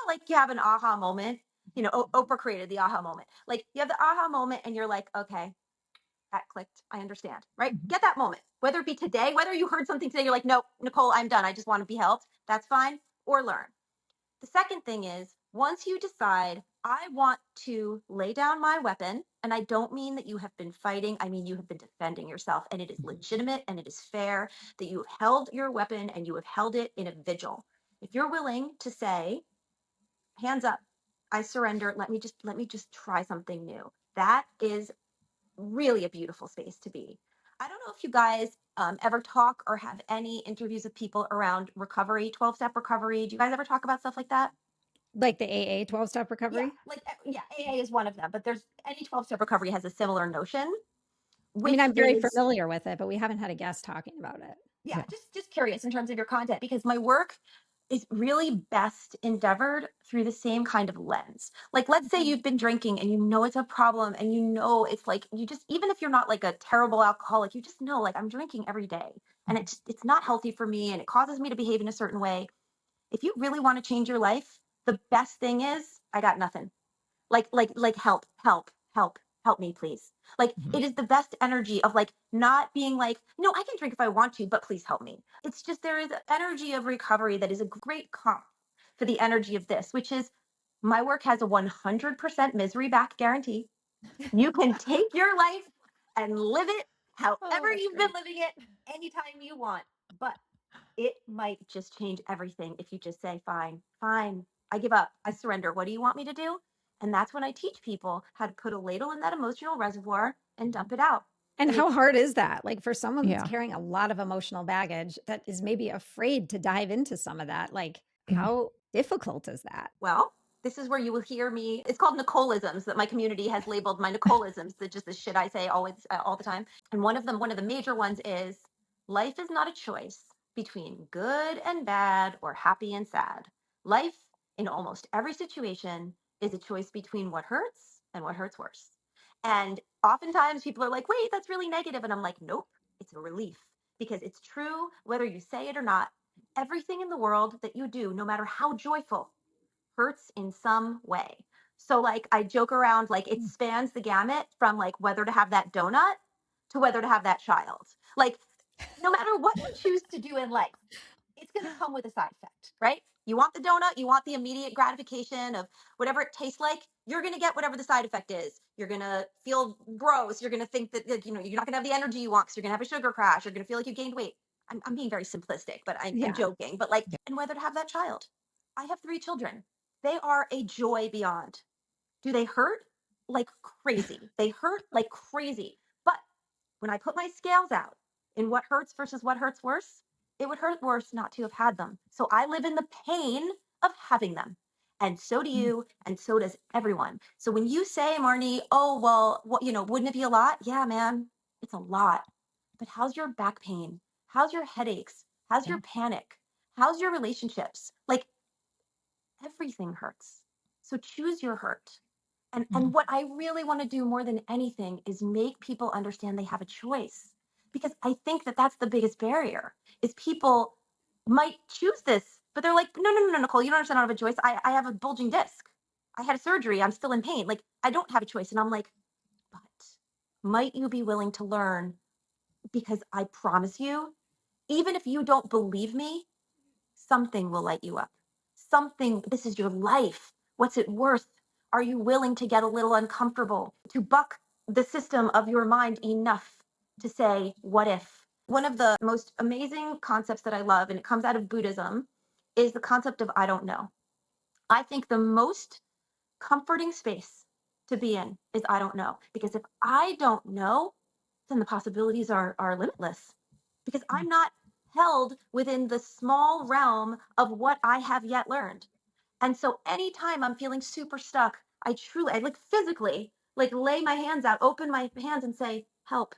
like you have an aha moment, Oprah created the aha moment. Like you have the aha moment and you're like, okay, that clicked. I understand, right? Get that moment, whether it be today, whether you heard something today, you're like, no, Nicole, I'm done. I just want to be helped. That's fine. Or learn. The second thing is once you decide, I want to lay down my weapon, and I don't mean that you have been fighting. I mean, you have been defending yourself, and it is legitimate and it is fair that you have held your weapon and you have held it in a vigil. If you're willing to say, hands up, I surrender. Let me just try something new. That is really a beautiful space to be. I don't know if you guys ever talk or have any interviews with people around recovery, 12-step recovery. Do you guys ever talk about stuff like that? Like the AA 12-step recovery? Yeah, AA is one of them, but there's any 12-step recovery has a similar notion, I mean, which I'm very is familiar with it, but we haven't had a guest talking about it. yeah, just curious in terms of your content because my work is really best endeavored through the same kind of lens. Like, let's say you've been drinking and you know it's a problem and you know it's like you just even if you're not like a terrible alcoholic, you just know like I'm drinking every day and it's not healthy for me and it causes me to behave in a certain way. If you really want to change your life, the best thing is I got nothing. Like help me please. Like it is the best energy of like not being like, no, I can drink if I want to, but please help me. It's just there is energy of recovery that is a great comp for the energy of this, which is my work has a 100% misery back guarantee. You can take your life and live it however you've been living it anytime you want. But it might just change everything if you just say, fine, I give up, I surrender. What do you want me to do? And that's when I teach people how to put a ladle in that emotional reservoir and dump it out. And how hard is that? Like for someone that's carrying a lot of emotional baggage that is maybe afraid to dive into some of that, like how difficult is that? Well, this is where you will hear me. It's called Nicoleisms that my community has labeled my Nicoleisms, that just the shit I say always, all the time. And one of the major ones is life is not a choice between good and bad or happy and sad. Life in almost every situation is a choice between what hurts and what hurts worse. And oftentimes people are like, wait, that's really negative. And I'm like, nope, it's a relief because it's true whether you say it or not. Everything in the world that you do, no matter how joyful, hurts in some way. So like I joke around like it spans the gamut from like whether to have that donut to whether to have that child. Like no matter what you choose to do in life, it's going to come with a side effect, right? You want the donut, you want the immediate gratification of whatever it tastes like, you're going to get whatever the side effect is. You're going to feel gross. You're going to think that, you're not going to have the energy you want because you're going to have a sugar crash. You're going to feel like you gained weight. I'm being very simplistic, but I'm Yeah. joking. But like, and whether to have that child. I have 3 children. They are a joy beyond. Do they hurt? Like crazy. They hurt like crazy. But when I put my scales out in what hurts versus what hurts worse, it would hurt worse not to have had them. So I live in the pain of having them. And so do you, and so does everyone. So when you say, Marnie, oh, well, what, wouldn't it be a lot? Yeah, man, it's a lot. But how's your back pain? How's your headaches? How's your panic? How's your relationships? Like everything hurts. So choose your hurt. And what I really want to do more than anything is make people understand they have a choice. Because I think that that's the biggest barrier is people might choose this, but they're like, no, Nicole, you don't understand. I don't have a choice. I have a bulging disc. I had a surgery. I'm still in pain. Like, I don't have a choice. And I'm like, but might you be willing to learn? Because I promise you, even if you don't believe me, something will light you up. Something, this is your life. What's it worth? Are you willing to get a little uncomfortable, to buck the system of your mind enough to say, what if? One of the most amazing concepts that I love, and it comes out of Buddhism, is the concept of I don't know. I think the most comforting space to be in is I don't know. Because if I don't know, then the possibilities are limitless. Because I'm not held within the small realm of what I have yet learned. And so anytime I'm feeling super stuck, I like physically like lay my hands out, open my hands and say, help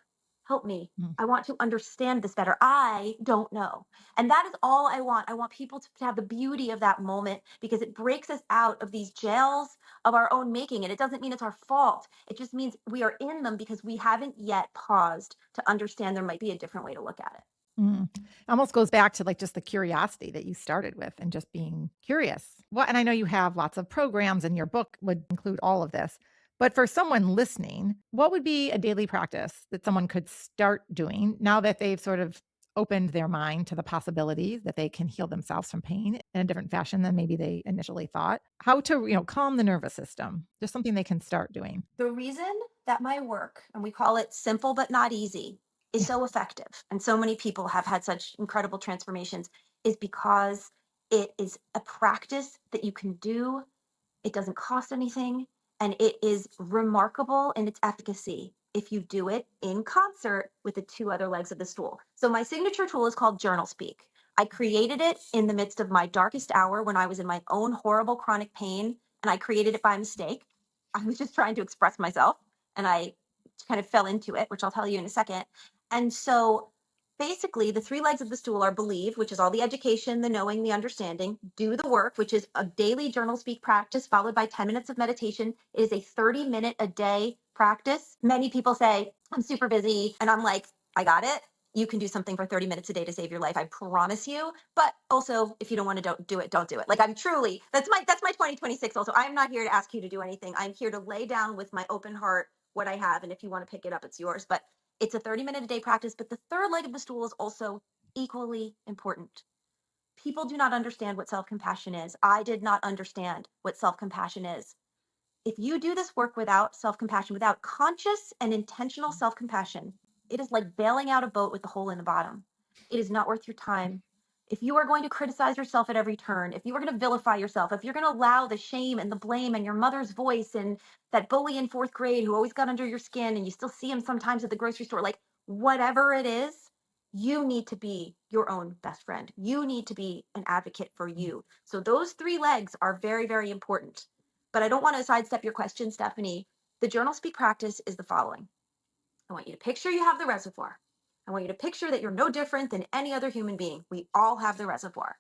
me. I want to understand this better. I don't know. And that is all I want. I want people to have the beauty of that moment because it breaks us out of these jails of our own making. And it doesn't mean it's our fault. It just means we are in them because we haven't yet paused to understand there might be a different way to look at it. Almost goes back to like just the curiosity that you started with and just being curious. Well, and I know you have lots of programs and your book would include all of this. But for someone listening, what would be a daily practice that someone could start doing now that they've sort of opened their mind to the possibilities that they can heal themselves from pain in a different fashion than maybe they initially thought? How to, calm the nervous system, just something they can start doing. The reason that my work, and we call it simple but not easy, is so effective and so many people have had such incredible transformations is because it is a practice that you can do. It doesn't cost anything, and it is remarkable in its efficacy if you do it in concert with the 2 other legs of the stool. So my signature tool is called JournalSpeak. I created it in the midst of my darkest hour when I was in my own horrible chronic pain, and I created it by mistake. I was just trying to express myself, and I kind of fell into it, which I'll tell you in a second. And so basically, the 3 legs of the stool are believe, which is all the education, the knowing, the understanding, do the work, which is a daily journal speak practice followed by 10 minutes of meditation. It is a 30-minute a day practice. Many people say, I'm super busy. And I'm like, I got it. You can do something for 30 minutes a day to save your life. I promise you. But also, if you don't want to don't do it, don't do it. Like I'm truly, that's my 2026 also. I'm not here to ask you to do anything. I'm here to lay down with my open heart what I have. And if you want to pick it up, it's yours. But it's a 30-minute a day practice, but the 3rd leg of the stool is also equally important. People do not understand what self-compassion is. I did not understand what self-compassion is. If you do this work without self-compassion, without conscious and intentional self-compassion, it is like bailing out a boat with a hole in the bottom. It is not worth your time. If you are going to criticize yourself at every turn, if you are going to vilify yourself, if you're going to allow the shame and the blame and your mother's voice and that bully in 4th grade who always got under your skin and you still see him sometimes at the grocery store, like whatever it is, you need to be your own best friend. You need to be an advocate for you. So those 3 legs are very, very important. But I don't want to sidestep your question, Stephanie. The journal speak practice is the following. I want you to picture you have the reservoir. I want you to picture that you're no different than any other human being. We all have the reservoir.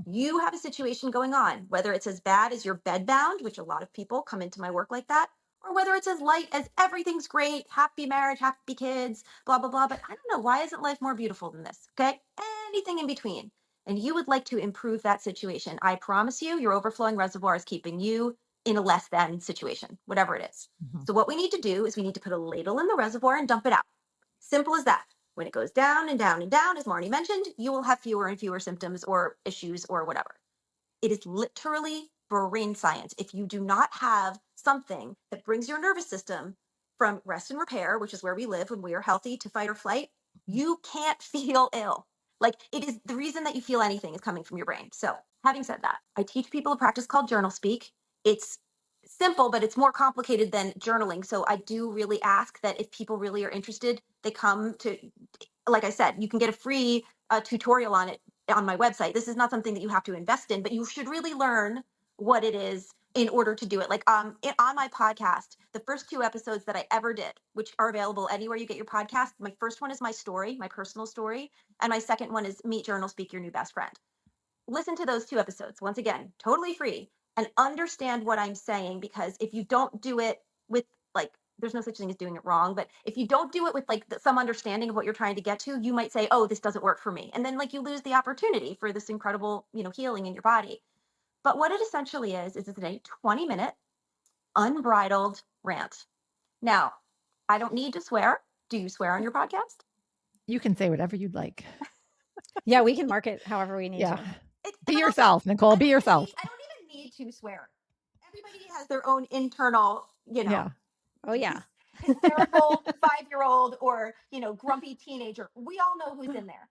You have a situation going on, whether it's as bad as you're bedbound, which a lot of people come into my work like that, or whether it's as light as everything's great, happy marriage, happy kids, blah, blah, blah. But I don't know, why isn't life more beautiful than this? Okay. Anything in between. And you would like to improve that situation. I promise you, your overflowing reservoir is keeping you in a less than situation, whatever it is. So what we need to do is we need to put a ladle in the reservoir and dump it out. Simple as that. When it goes down and down and down, as Marnie mentioned, you will have fewer and fewer symptoms or issues or whatever. It is literally brain science. If you do not have something that brings your nervous system from rest and repair, which is where we live when we are healthy, to fight or flight, you can't feel ill. Like, it is the reason that you feel anything is coming from your brain. So, having said that, I teach people a practice called JournalSpeak. It's simple, but it's more complicated than journaling. So I do really ask that if people really are interested, they come to, like I said, you can get a free tutorial on it on my website. This is not something that you have to invest in, but you should really learn what it is in order to do it. Like on my podcast, the first 2 episodes that I ever did, which are available anywhere you get your podcast. My first one is my story, my personal story, and my second one is Meet Journal Speak Your New Best Friend. Listen to those 2 episodes, once again, totally free, and understand what I'm saying, because if you don't do it with, like, there's no such thing as doing it wrong, but if you don't do it with like some understanding of what you're trying to get to, you might say, oh, this doesn't work for me. And then like you lose the opportunity for this incredible, healing in your body. But what it essentially is it's a 20-minute unbridled rant. Now, I don't need to swear. Do you swear on your podcast? You can say whatever you'd like. Yeah, we can mark it however we need Yeah. to. Be yourself, Nicole. Be yourself. I don't even need to swear. Everybody has their own internal, Yeah. Oh, yeah. hysterical 5-year-old or, grumpy teenager. We all know who's in there.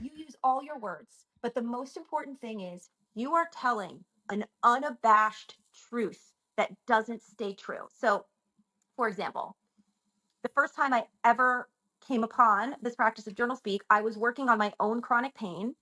You use all your words, but the most important thing is you are telling an unabashed truth that doesn't stay true. So, for example, the first time I ever came upon this practice of journal speak, I was working on my own chronic pain.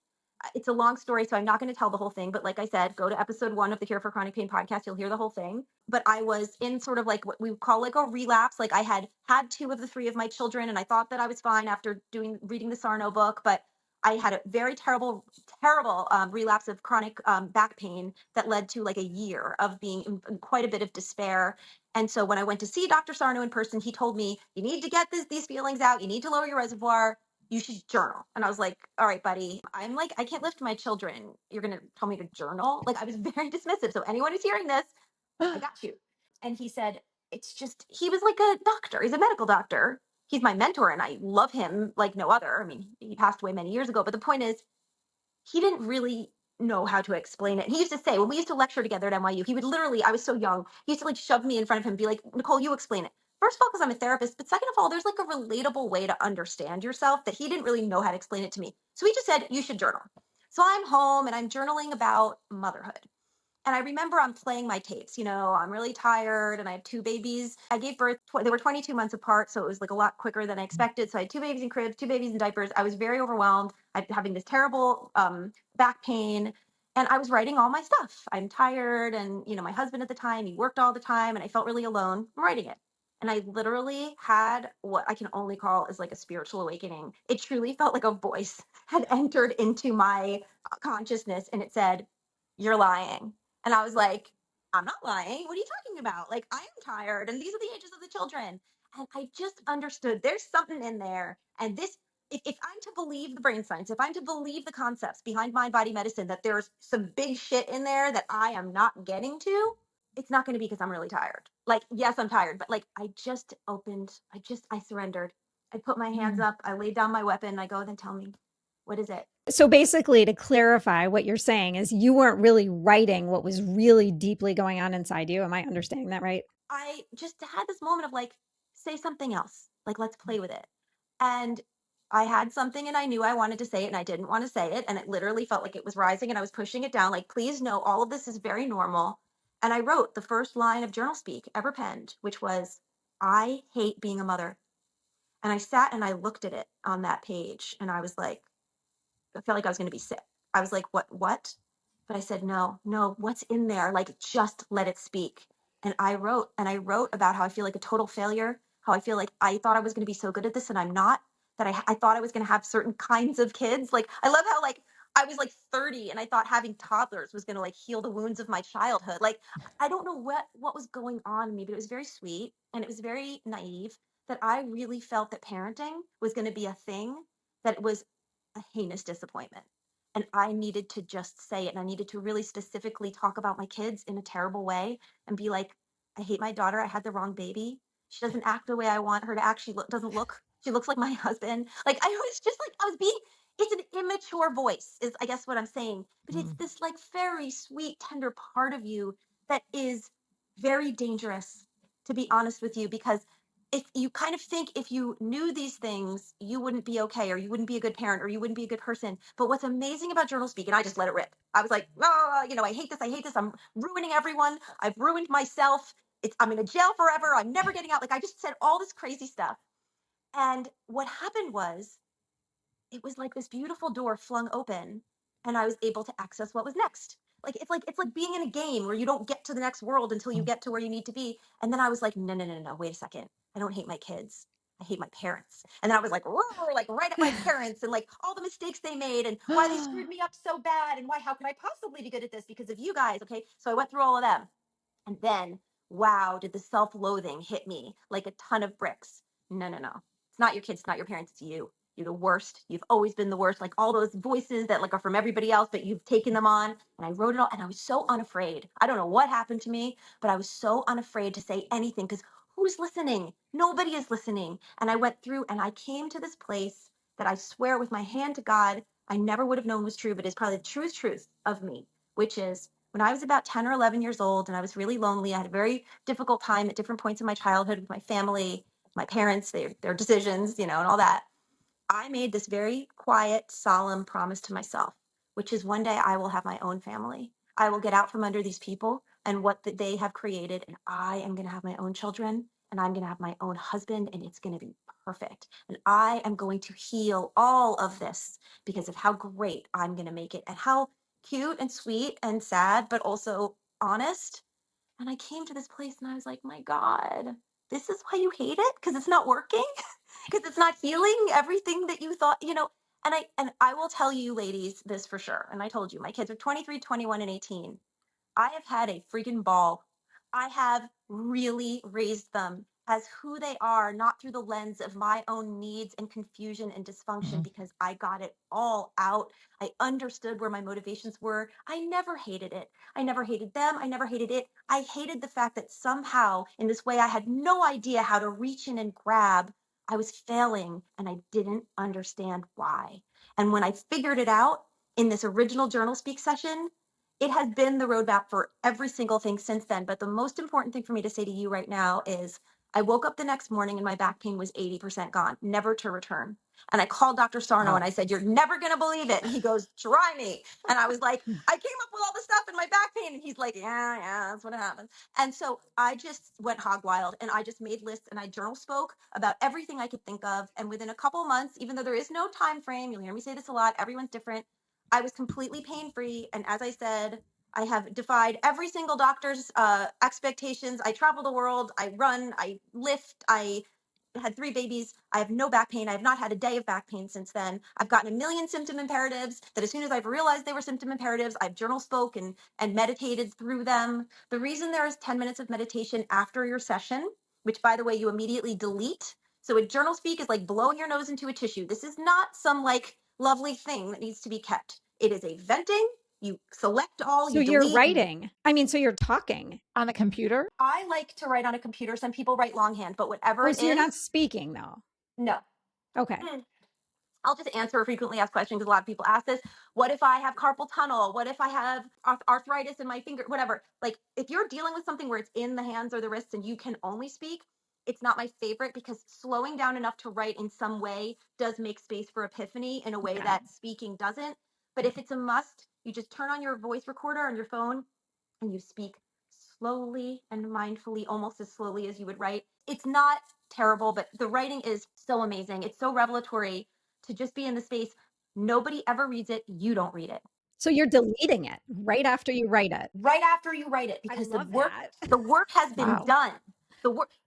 It's a long story, so I'm not going to tell the whole thing. But like I said, go to episode 1 of the Cure for Chronic Pain podcast. You'll hear the whole thing. But I was in sort of like what we would call like a relapse. Like I had 2 of the 3 of my children, and I thought that I was fine after reading the Sarno book. But I had a very terrible, terrible relapse of chronic back pain that led to like a year of being in quite a bit of despair. And so when I went to see Dr. Sarno in person, he told me, you need to get these feelings out. You need to lower your reservoir. You should journal. And I was like, all right, buddy, I'm like, I can't lift my children. You're going to tell me to journal? Like, I was very dismissive. So anyone who's hearing this, I got you. And he said, it's just, he was like a doctor. He's a medical doctor. He's my mentor and I love him like no other. I mean, he passed away many years ago. But the point is, he didn't really know how to explain it. And he used to say, when we used to lecture together at NYU, he would literally, I was so young, he used to like shove me in front of him and be like, Nicole, you explain it. First of all, because I'm a therapist, but second of all, there's like a relatable way to understand yourself that he didn't really know how to explain it to me. So he just said, you should journal. So I'm home and I'm journaling about motherhood. And I remember I'm playing my tapes, I'm really tired and I have 2 babies. I gave birth, they were 22 months apart. So it was like a lot quicker than I expected. So I had 2 babies in cribs, 2 babies in diapers. I was very overwhelmed. I'm having this terrible back pain. And I was writing all my stuff. I'm tired. And, my husband at the time, he worked all the time and I felt really alone. I'm writing it. And I literally had what I can only call is like a spiritual awakening. It truly felt like a voice had entered into my consciousness and it said, you're lying. And I was like, I'm not lying. What are you talking about? Like, I am tired and these are the ages of the children. And I just understood there's something in there. And this, if I'm to believe the brain science, if I'm to believe the concepts behind mind body medicine, that there's some big shit in there that I am not getting to, it's not going to be because I'm really tired. Like, yes, I'm tired, but like, I surrendered. I put my hands up. I laid down my weapon. I go, then tell me, what is it? So basically, to clarify, what you're saying is you weren't really writing what was really deeply going on inside you. Am I understanding that right? I just had this moment of like, say something else. Like, let's play with it. And I had something and I knew I wanted to say it and I didn't want to say it. And it literally felt like it was rising and I was pushing it down. Like, please know all of this is very normal. And I wrote the first line of Journal Speak ever penned, which was, I hate being a mother. And I sat and I looked at it on that page and I was like, I felt like I was going to be sick. I was like, what? But I said, no, what's in there? Like, just let it speak. And I wrote about how I feel like a total failure, how I feel like I thought I was going to be so good at this and I'm not, that I thought I was going to have certain kinds of kids. Like, I love how like I was like 30 and I thought having toddlers was going to like heal the wounds of my childhood. Like, I don't know what was going on in me, but it was very sweet and it was very naive that I really felt that parenting was going to be a thing that was a heinous disappointment. And I needed to just say it. And I needed to really specifically talk about my kids in a terrible way and be like, I hate my daughter. I had the wrong baby. She doesn't act the way I want her to act. She doesn't look. She looks like my husband. Like, I was just like, it's an immature voice is I guess what I'm saying, but it's Mm. this like very sweet, tender part of you that is very dangerous, to be honest with you, because if you kind of think if you knew these things, you wouldn't be okay, or you wouldn't be a good parent, or you wouldn't be a good person. But what's amazing about Journal Speak, and I just let it rip. I was like, oh, I hate this. I hate this. I'm ruining everyone. I've ruined myself. I'm in a jail forever. I'm never getting out. Like I just said all this crazy stuff. And what happened was it was like this beautiful door flung open and I was able to access what was next. Like it's like being in a game where you don't get to the next world until you Mm. get to where you need to be. And then I was like, no, no, no, no, wait a second. I don't hate my kids. I hate my parents. And then I was like, whoa, like right at my parents and like all the mistakes they made and why they screwed me up so bad and how could I possibly be good at this because of you guys. Okay. So I went through all of them. And then, wow, did the self loathing hit me like a ton of bricks. No, no, no. It's not your kids, it's not your parents, it's you. You're the worst. You've always been the worst. Like all those voices that like are from everybody else, but you've taken them on. And I wrote it all and I was so unafraid. I don't know what happened to me, but I was so unafraid to say anything because who's listening? Nobody is listening. And I went through and I came to this place that I swear with my hand to God, I never would have known was true, but is probably the truest truth of me, which is when I was about 10 or 11 years old and I was really lonely. I had a very difficult time at different points in my childhood with my family, my parents, their decisions, and all that. I made this very quiet, solemn promise to myself, which is one day I will have my own family. I will get out from under these people and what they have created, and I am going to have my own children, and I'm going to have my own husband, and it's going to be perfect. And I am going to heal all of this because of how great I'm going to make it and how cute and sweet and sad, but also honest. And I came to this place and I was like, my God, this is why you hate it? Because it's not working? Because it's not healing everything that you thought. And I will tell you ladies this for sure. And I told you, my kids are 23, 21, and 18. I have had a freaking ball. I have really raised them as who they are, not through the lens of my own needs and confusion and dysfunction, Mhm. because I got it all out. I understood where my motivations were. I never hated it. I never hated them. I never hated it. I hated the fact that somehow, in this way, I had no idea how to reach in and grab. I was failing and I didn't understand why. And when I figured it out in this original Journal Speak session, it has been the roadmap for every single thing since then. But the most important thing for me to say to you right now is I woke up the next morning and my back pain was 80% gone, never to return. And I called Dr. Sarno Wow. and I said, you're never going to believe it. And he goes, try me. And I was like, I came up with all the stuff in my back pain. And he's like, yeah, that's what happened. And so I just went hog wild and I just made lists and I journal spoke about everything I could think of. And within a couple months, even though there is no time frame, you'll hear me say this a lot, everyone's different. I was completely pain free. And as I said, I have defied every single doctor's expectations. I travel the world. I run. I lift. I had 3 babies. I have no back pain. I have not had a day of back pain since then. I've gotten a million symptom imperatives that as soon as I've realized they were symptom imperatives, I've journal spoke and meditated through them. The reason there is 10 minutes of meditation after your session, which by the way, you immediately delete. So a journal speak is like blowing your nose into a tissue. This is not some like lovely thing that needs to be kept. It is a venting. You select all, So you you're delete. writing. I mean, so you're talking. On a computer? I like to write on a computer. Some people write longhand, but whatever Oh, it so you're not is, speaking though. no. Okay. I'll just answer a frequently asked question because a lot of people ask this. What if I have carpal tunnel? What if I have arthritis in my finger? Whatever. Like, if you're dealing with something where it's in the hands or the wrists and you can only speak, it's not my favorite because slowing down enough to write in some way does make space for epiphany in a way Okay. that speaking doesn't. But if it's a must, you just turn on your voice recorder on your phone and you speak slowly and mindfully, almost as slowly as you would write. It's not terrible, but the writing is so amazing. It's so revelatory to just be in the space. Nobody ever reads it. You don't read it. So you're deleting it right after you write it. Right after you write it I because love that. the work has been Wow. done.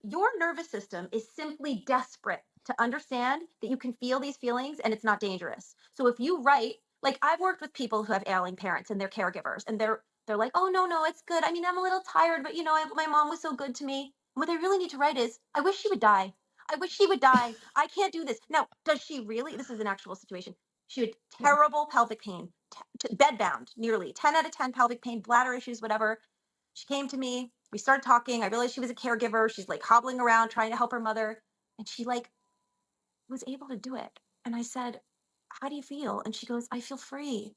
Your nervous system is simply desperate to understand that you can feel these feelings and it's not dangerous. So if you write, like I've worked with people who have ailing parents and they're caregivers and they're like, "Oh no, it's good. I mean, I'm a little tired, but my mom was so good to me." And what they really need to write is, "I wish she would die. I wish she would die. I can't do this." Now, does she really? This is an actual situation. She had Yeah. terrible pelvic pain, bedbound, nearly 10 out of 10 pelvic pain, bladder issues, whatever. She came to me. We started talking. I realized she was a caregiver. She's like hobbling around trying to help her mother. And she like was able to do it. And I said, how do you feel? And she goes, I feel free.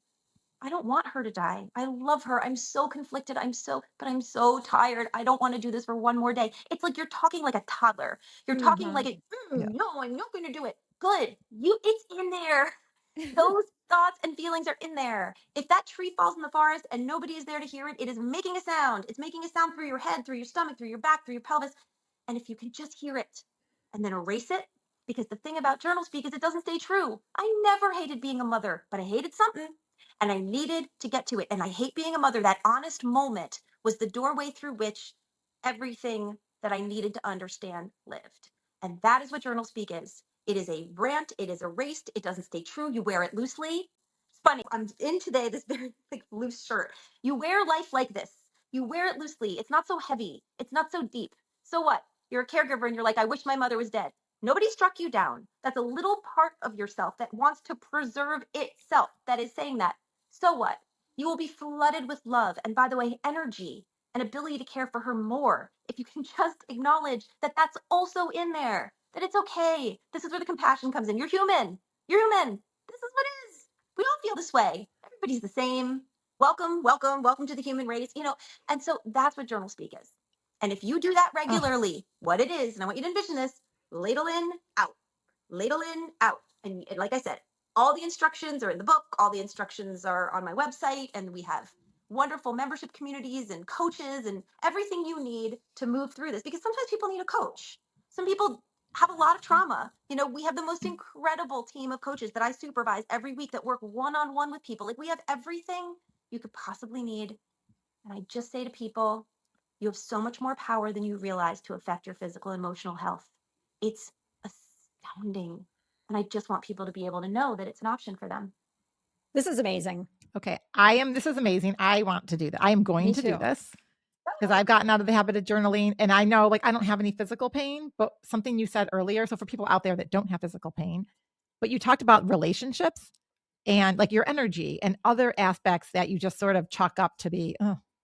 I don't want her to die. I love her. I'm so conflicted. But I'm so tired. I don't want to do this for one more day. It's like you're talking like a toddler. You're talking like, Yeah. no, I'm not going to do it. Good. It's in there. Those thoughts and feelings are in there. If that tree falls in the forest and nobody is there to hear it, it is making a sound. It's making a sound through your head, through your stomach, through your back, through your pelvis. And if you can just hear it and then erase it, because the thing about journal speak is it doesn't stay true. I never hated being a mother, but I hated something and I needed to get to it. And I hate being a mother. That honest moment was the doorway through which everything that I needed to understand lived. And that is what journal speak is. It is a rant. It is erased. It doesn't stay true. You wear it loosely. It's funny. I'm in today this very like loose shirt. You wear life like this. You wear it loosely. It's not so heavy. It's not so deep. So what? You're a caregiver and you're like, I wish my mother was dead. Nobody struck you down. That's a little part of yourself that wants to preserve itself that is saying that. So what? You will be flooded with love and, by the way, energy and ability to care for her more if you can just acknowledge that that's also in there, that it's okay. This is where the compassion comes in. You're human. You're human. This is what it is. We all feel this way. Everybody's the same. Welcome, welcome, welcome to the human race. And so that's what journal speak is. And if you do that Oh, regularly, what it is, and I want you to envision this, ladle in, out, ladle in, out. And like I said, all the instructions are in the book. All the instructions are on my website. And we have wonderful membership communities and coaches and everything you need to move through this, because sometimes people need a coach. Some people have a lot of trauma. We have the most incredible team of coaches that I supervise every week that work one-on-one with people. Like, we have everything you could possibly need. And I just say to people, you have so much more power than you realize to affect your physical and emotional health. It's astounding. And I just want people to be able to know that it's an option for them. This is amazing. okay. This is amazing. I want to do that. I am going Me to do too. this because I've gotten out of the habit of journaling, and I know like I don't have any physical pain, but something you said earlier. So for people out there that don't have physical pain, but you talked about relationships and like your energy and other aspects that you just sort of chalk up to be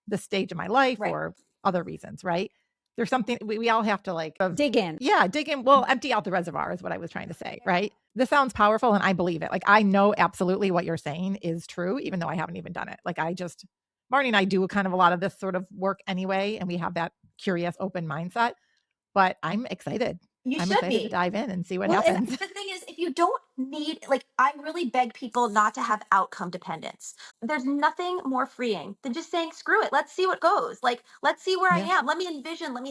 the stage of my life Right. or other reasons, right? There's something we all have to like Dig in. Yeah, dig in. Well, empty out the reservoir is what I was trying to say, right? This sounds powerful and I believe it. Like I know absolutely what you're saying is true, even though I haven't even done it. Like Marnie and I do kind of a lot of this sort of work anyway, and we have that curious, open mindset. But I'm excited. I'm should excited be. to dive in and see what And happens. the thing is, if you don't need, like, I really beg people not to have outcome dependence. There's nothing more freeing than just saying, screw it, let's see what goes. Like, let's see where I Yeah. am. Let me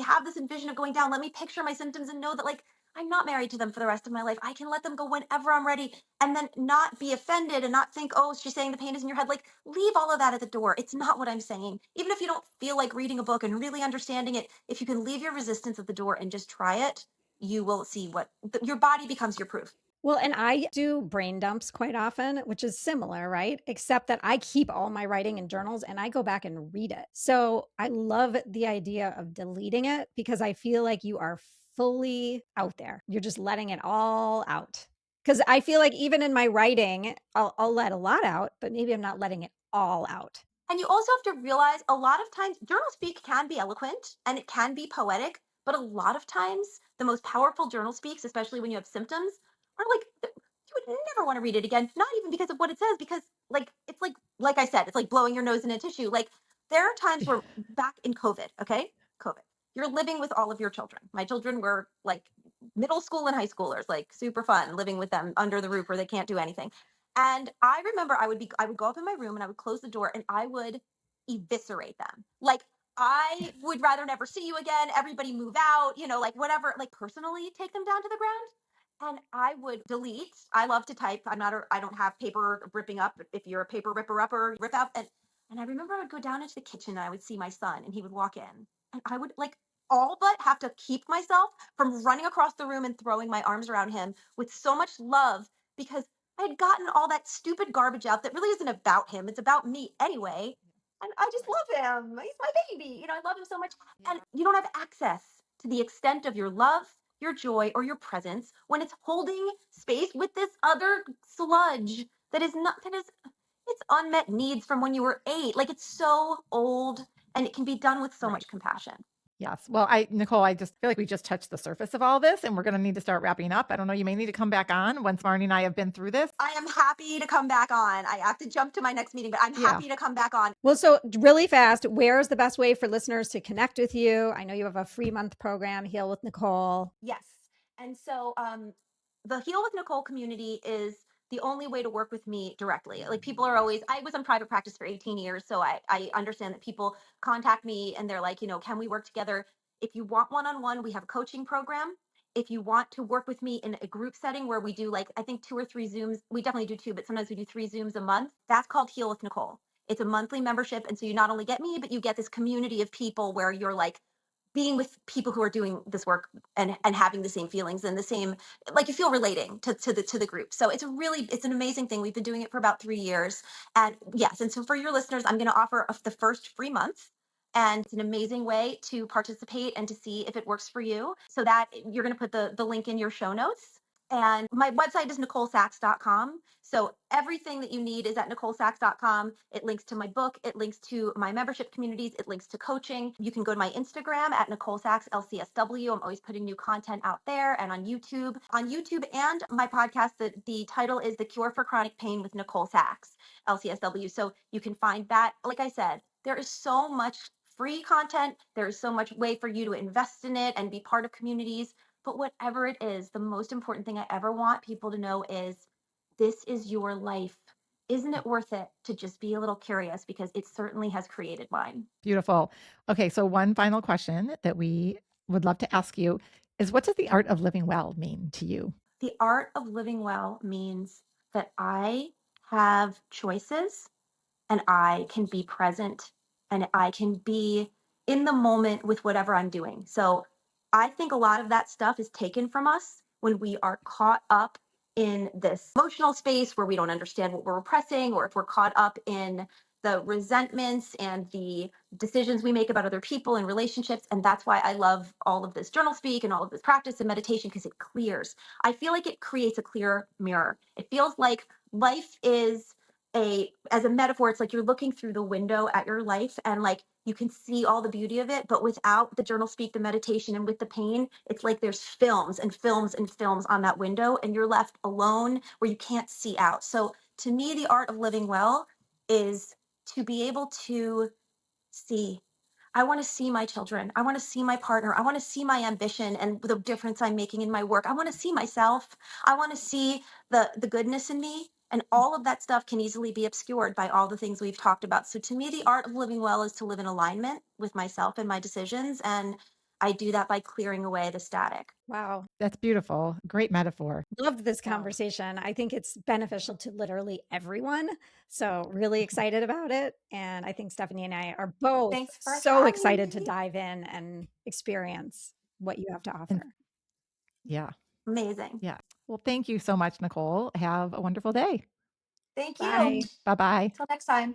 have this envision of going down. Let me picture my symptoms and know that, like, I'm not married to them for the rest of my life. I can let them go whenever I'm ready, and then not be offended and not think, oh, she's saying the pain is in your head. Like, leave all of that at the door. It's not what I'm saying. Even if you don't feel like reading a book and really understanding it, if you can leave your resistance at the door and just try it, you will see what your body becomes your proof. Well, and I do brain dumps quite often, which is similar, right? Except that I keep all my writing in journals and I go back and read it. So I love the idea of deleting it because I feel like you are fully out there. You're just letting it all out. Because I feel like even in my writing, I'll let a lot out, but maybe I'm not letting it all out. And you also have to realize a lot of times journal speak can be eloquent and it can be poetic, but a lot of times the most powerful journal speaks, especially when you have symptoms, are like you would never want to read it again. Not even because of what it says, because it's like I said, it's like blowing your nose in a tissue. Like, there are times where back in COVID, okay, COVID, you're living with all of your children. My children were like middle school and high schoolers, like super fun living with them under the roof where they can't do anything. And I remember I would go up in my room and I would close the door and I would eviscerate them. Like, I would rather never see you again. Everybody move out, like whatever, like personally take them down to the ground. And I would delete. I love to type. I don't have paper ripping up. If you're a paper ripper upper, rip out. And I remember I would go down into the kitchen and I would see my son and he would walk in. And I would like all but have to keep myself from running across the room and throwing my arms around him with so much love, because I had gotten all that stupid garbage out that really isn't about him. It's about me anyway. And I just love him. He's my baby. I love him so much. And you don't have access to the extent of your love, your joy, or your presence when it's holding space with this other sludge it's unmet needs from when you were 8. Like, it's so old and it can be done with so Right. much compassion. Yes. Well, Nicole, I just feel like we just touched the surface of all this and we're going to need to start wrapping up. I don't know. You may need to come back on once Marnie and I have been through this. I am happy to come back on. I have to jump to my next meeting, but I'm Yeah. happy to come back on. Well, so really fast, where's the best way for listeners to connect with you? I know you have a free month program, Heal with Nicole. Yes. And so the Heal with Nicole community is the only way to work with me directly. Like people are always, I was in private practice for 18 years. So I understand that people contact me and they're like, can we work together? If you want one-on-one, we have a coaching program. If you want to work with me in a group setting where we do like, I think 2 or 3 Zooms, we definitely do 2, but sometimes we do 3 Zooms a month. That's called Heal with Nicole. It's a monthly membership. And so you not only get me, but you get this community of people where you're like, being with people who are doing this work and having the same feelings and the same, like you feel relating to the group. So it's an amazing thing. We've been doing it for about 3 years. And yes, and so for your listeners, I'm going to offer the first free month. And it's an amazing way to participate and to see if it works for you. So that you're going to put the link in your show notes. And my website is NicoleSachs.com. So everything that you need is at NicoleSachs.com. It links to my book. It links to my membership communities. It links to coaching. You can go to my Instagram at Nicole Sachs, LCSW. I'm always putting new content out there and on YouTube. On YouTube and my podcast, the title is The Cure for Chronic Pain with Nicole Sachs, LCSW. So you can find that. Like I said, there is so much free content. There is so much way for you to invest in it and be part of communities. But whatever it is, the most important thing I ever want people to know is this is your life. Isn't it worth it to just be a little curious? Because it certainly has created mine. Beautiful. Okay. So one final question that we would love to ask you is, what does the art of living well mean to you? The art of living well means that I have choices and I can be present and I can be in the moment with whatever I'm doing. So I think a lot of that stuff is taken from us when we are caught up in this emotional space where we don't understand what we're repressing, or if we're caught up in the resentments and the decisions we make about other people and relationships. And that's why I love all of this JournalSpeak and all of this practice and meditation, because it clears. I feel like it creates a clear mirror. It feels like life is as a metaphor, it's like you're looking through the window at your life and like you can see all the beauty of it, but without the JournalSpeak, the meditation, and with the pain, it's like there's films and films and films on that window and you're left alone where you can't see out. So to me, the art of living well is to be able to see. I want to see my children. I want to see my partner. I want to see my ambition and the difference I'm making in my work. I want to see myself. I want to see the goodness in me. And all of that stuff can easily be obscured by all the things we've talked about. So to me, the art of living well is to live in alignment with myself and my decisions. And I do that by clearing away the static. Wow. That's beautiful. Great metaphor. Loved this conversation. I think it's beneficial to literally everyone. So really excited about it. And I think Stephanie and I are both Thanks for so having excited to me. dive in and experience what you have to offer. Yeah. Amazing. Yeah. Well, thank you so much, Nicole. Have a wonderful day. Thank Bye. you. Bye-bye. Until next time.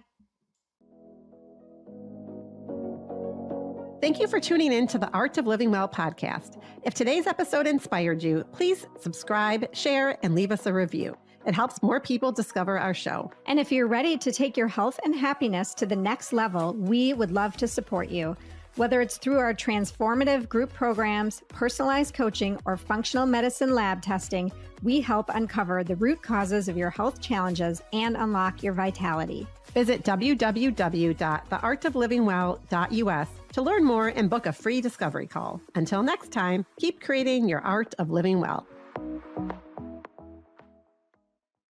Thank you for tuning in to the Art of Living Well podcast. If today's episode inspired you, please subscribe, share, and leave us a review. It helps more people discover our show. And if you're ready to take your health and happiness to the next level, we would love to support you. Whether it's through our transformative group programs, personalized coaching, or functional medicine lab testing, we help uncover the root causes of your health challenges and unlock your vitality. Visit www.theartoflivingwell.us to learn more and book a free discovery call. Until next time, keep creating your art of living well.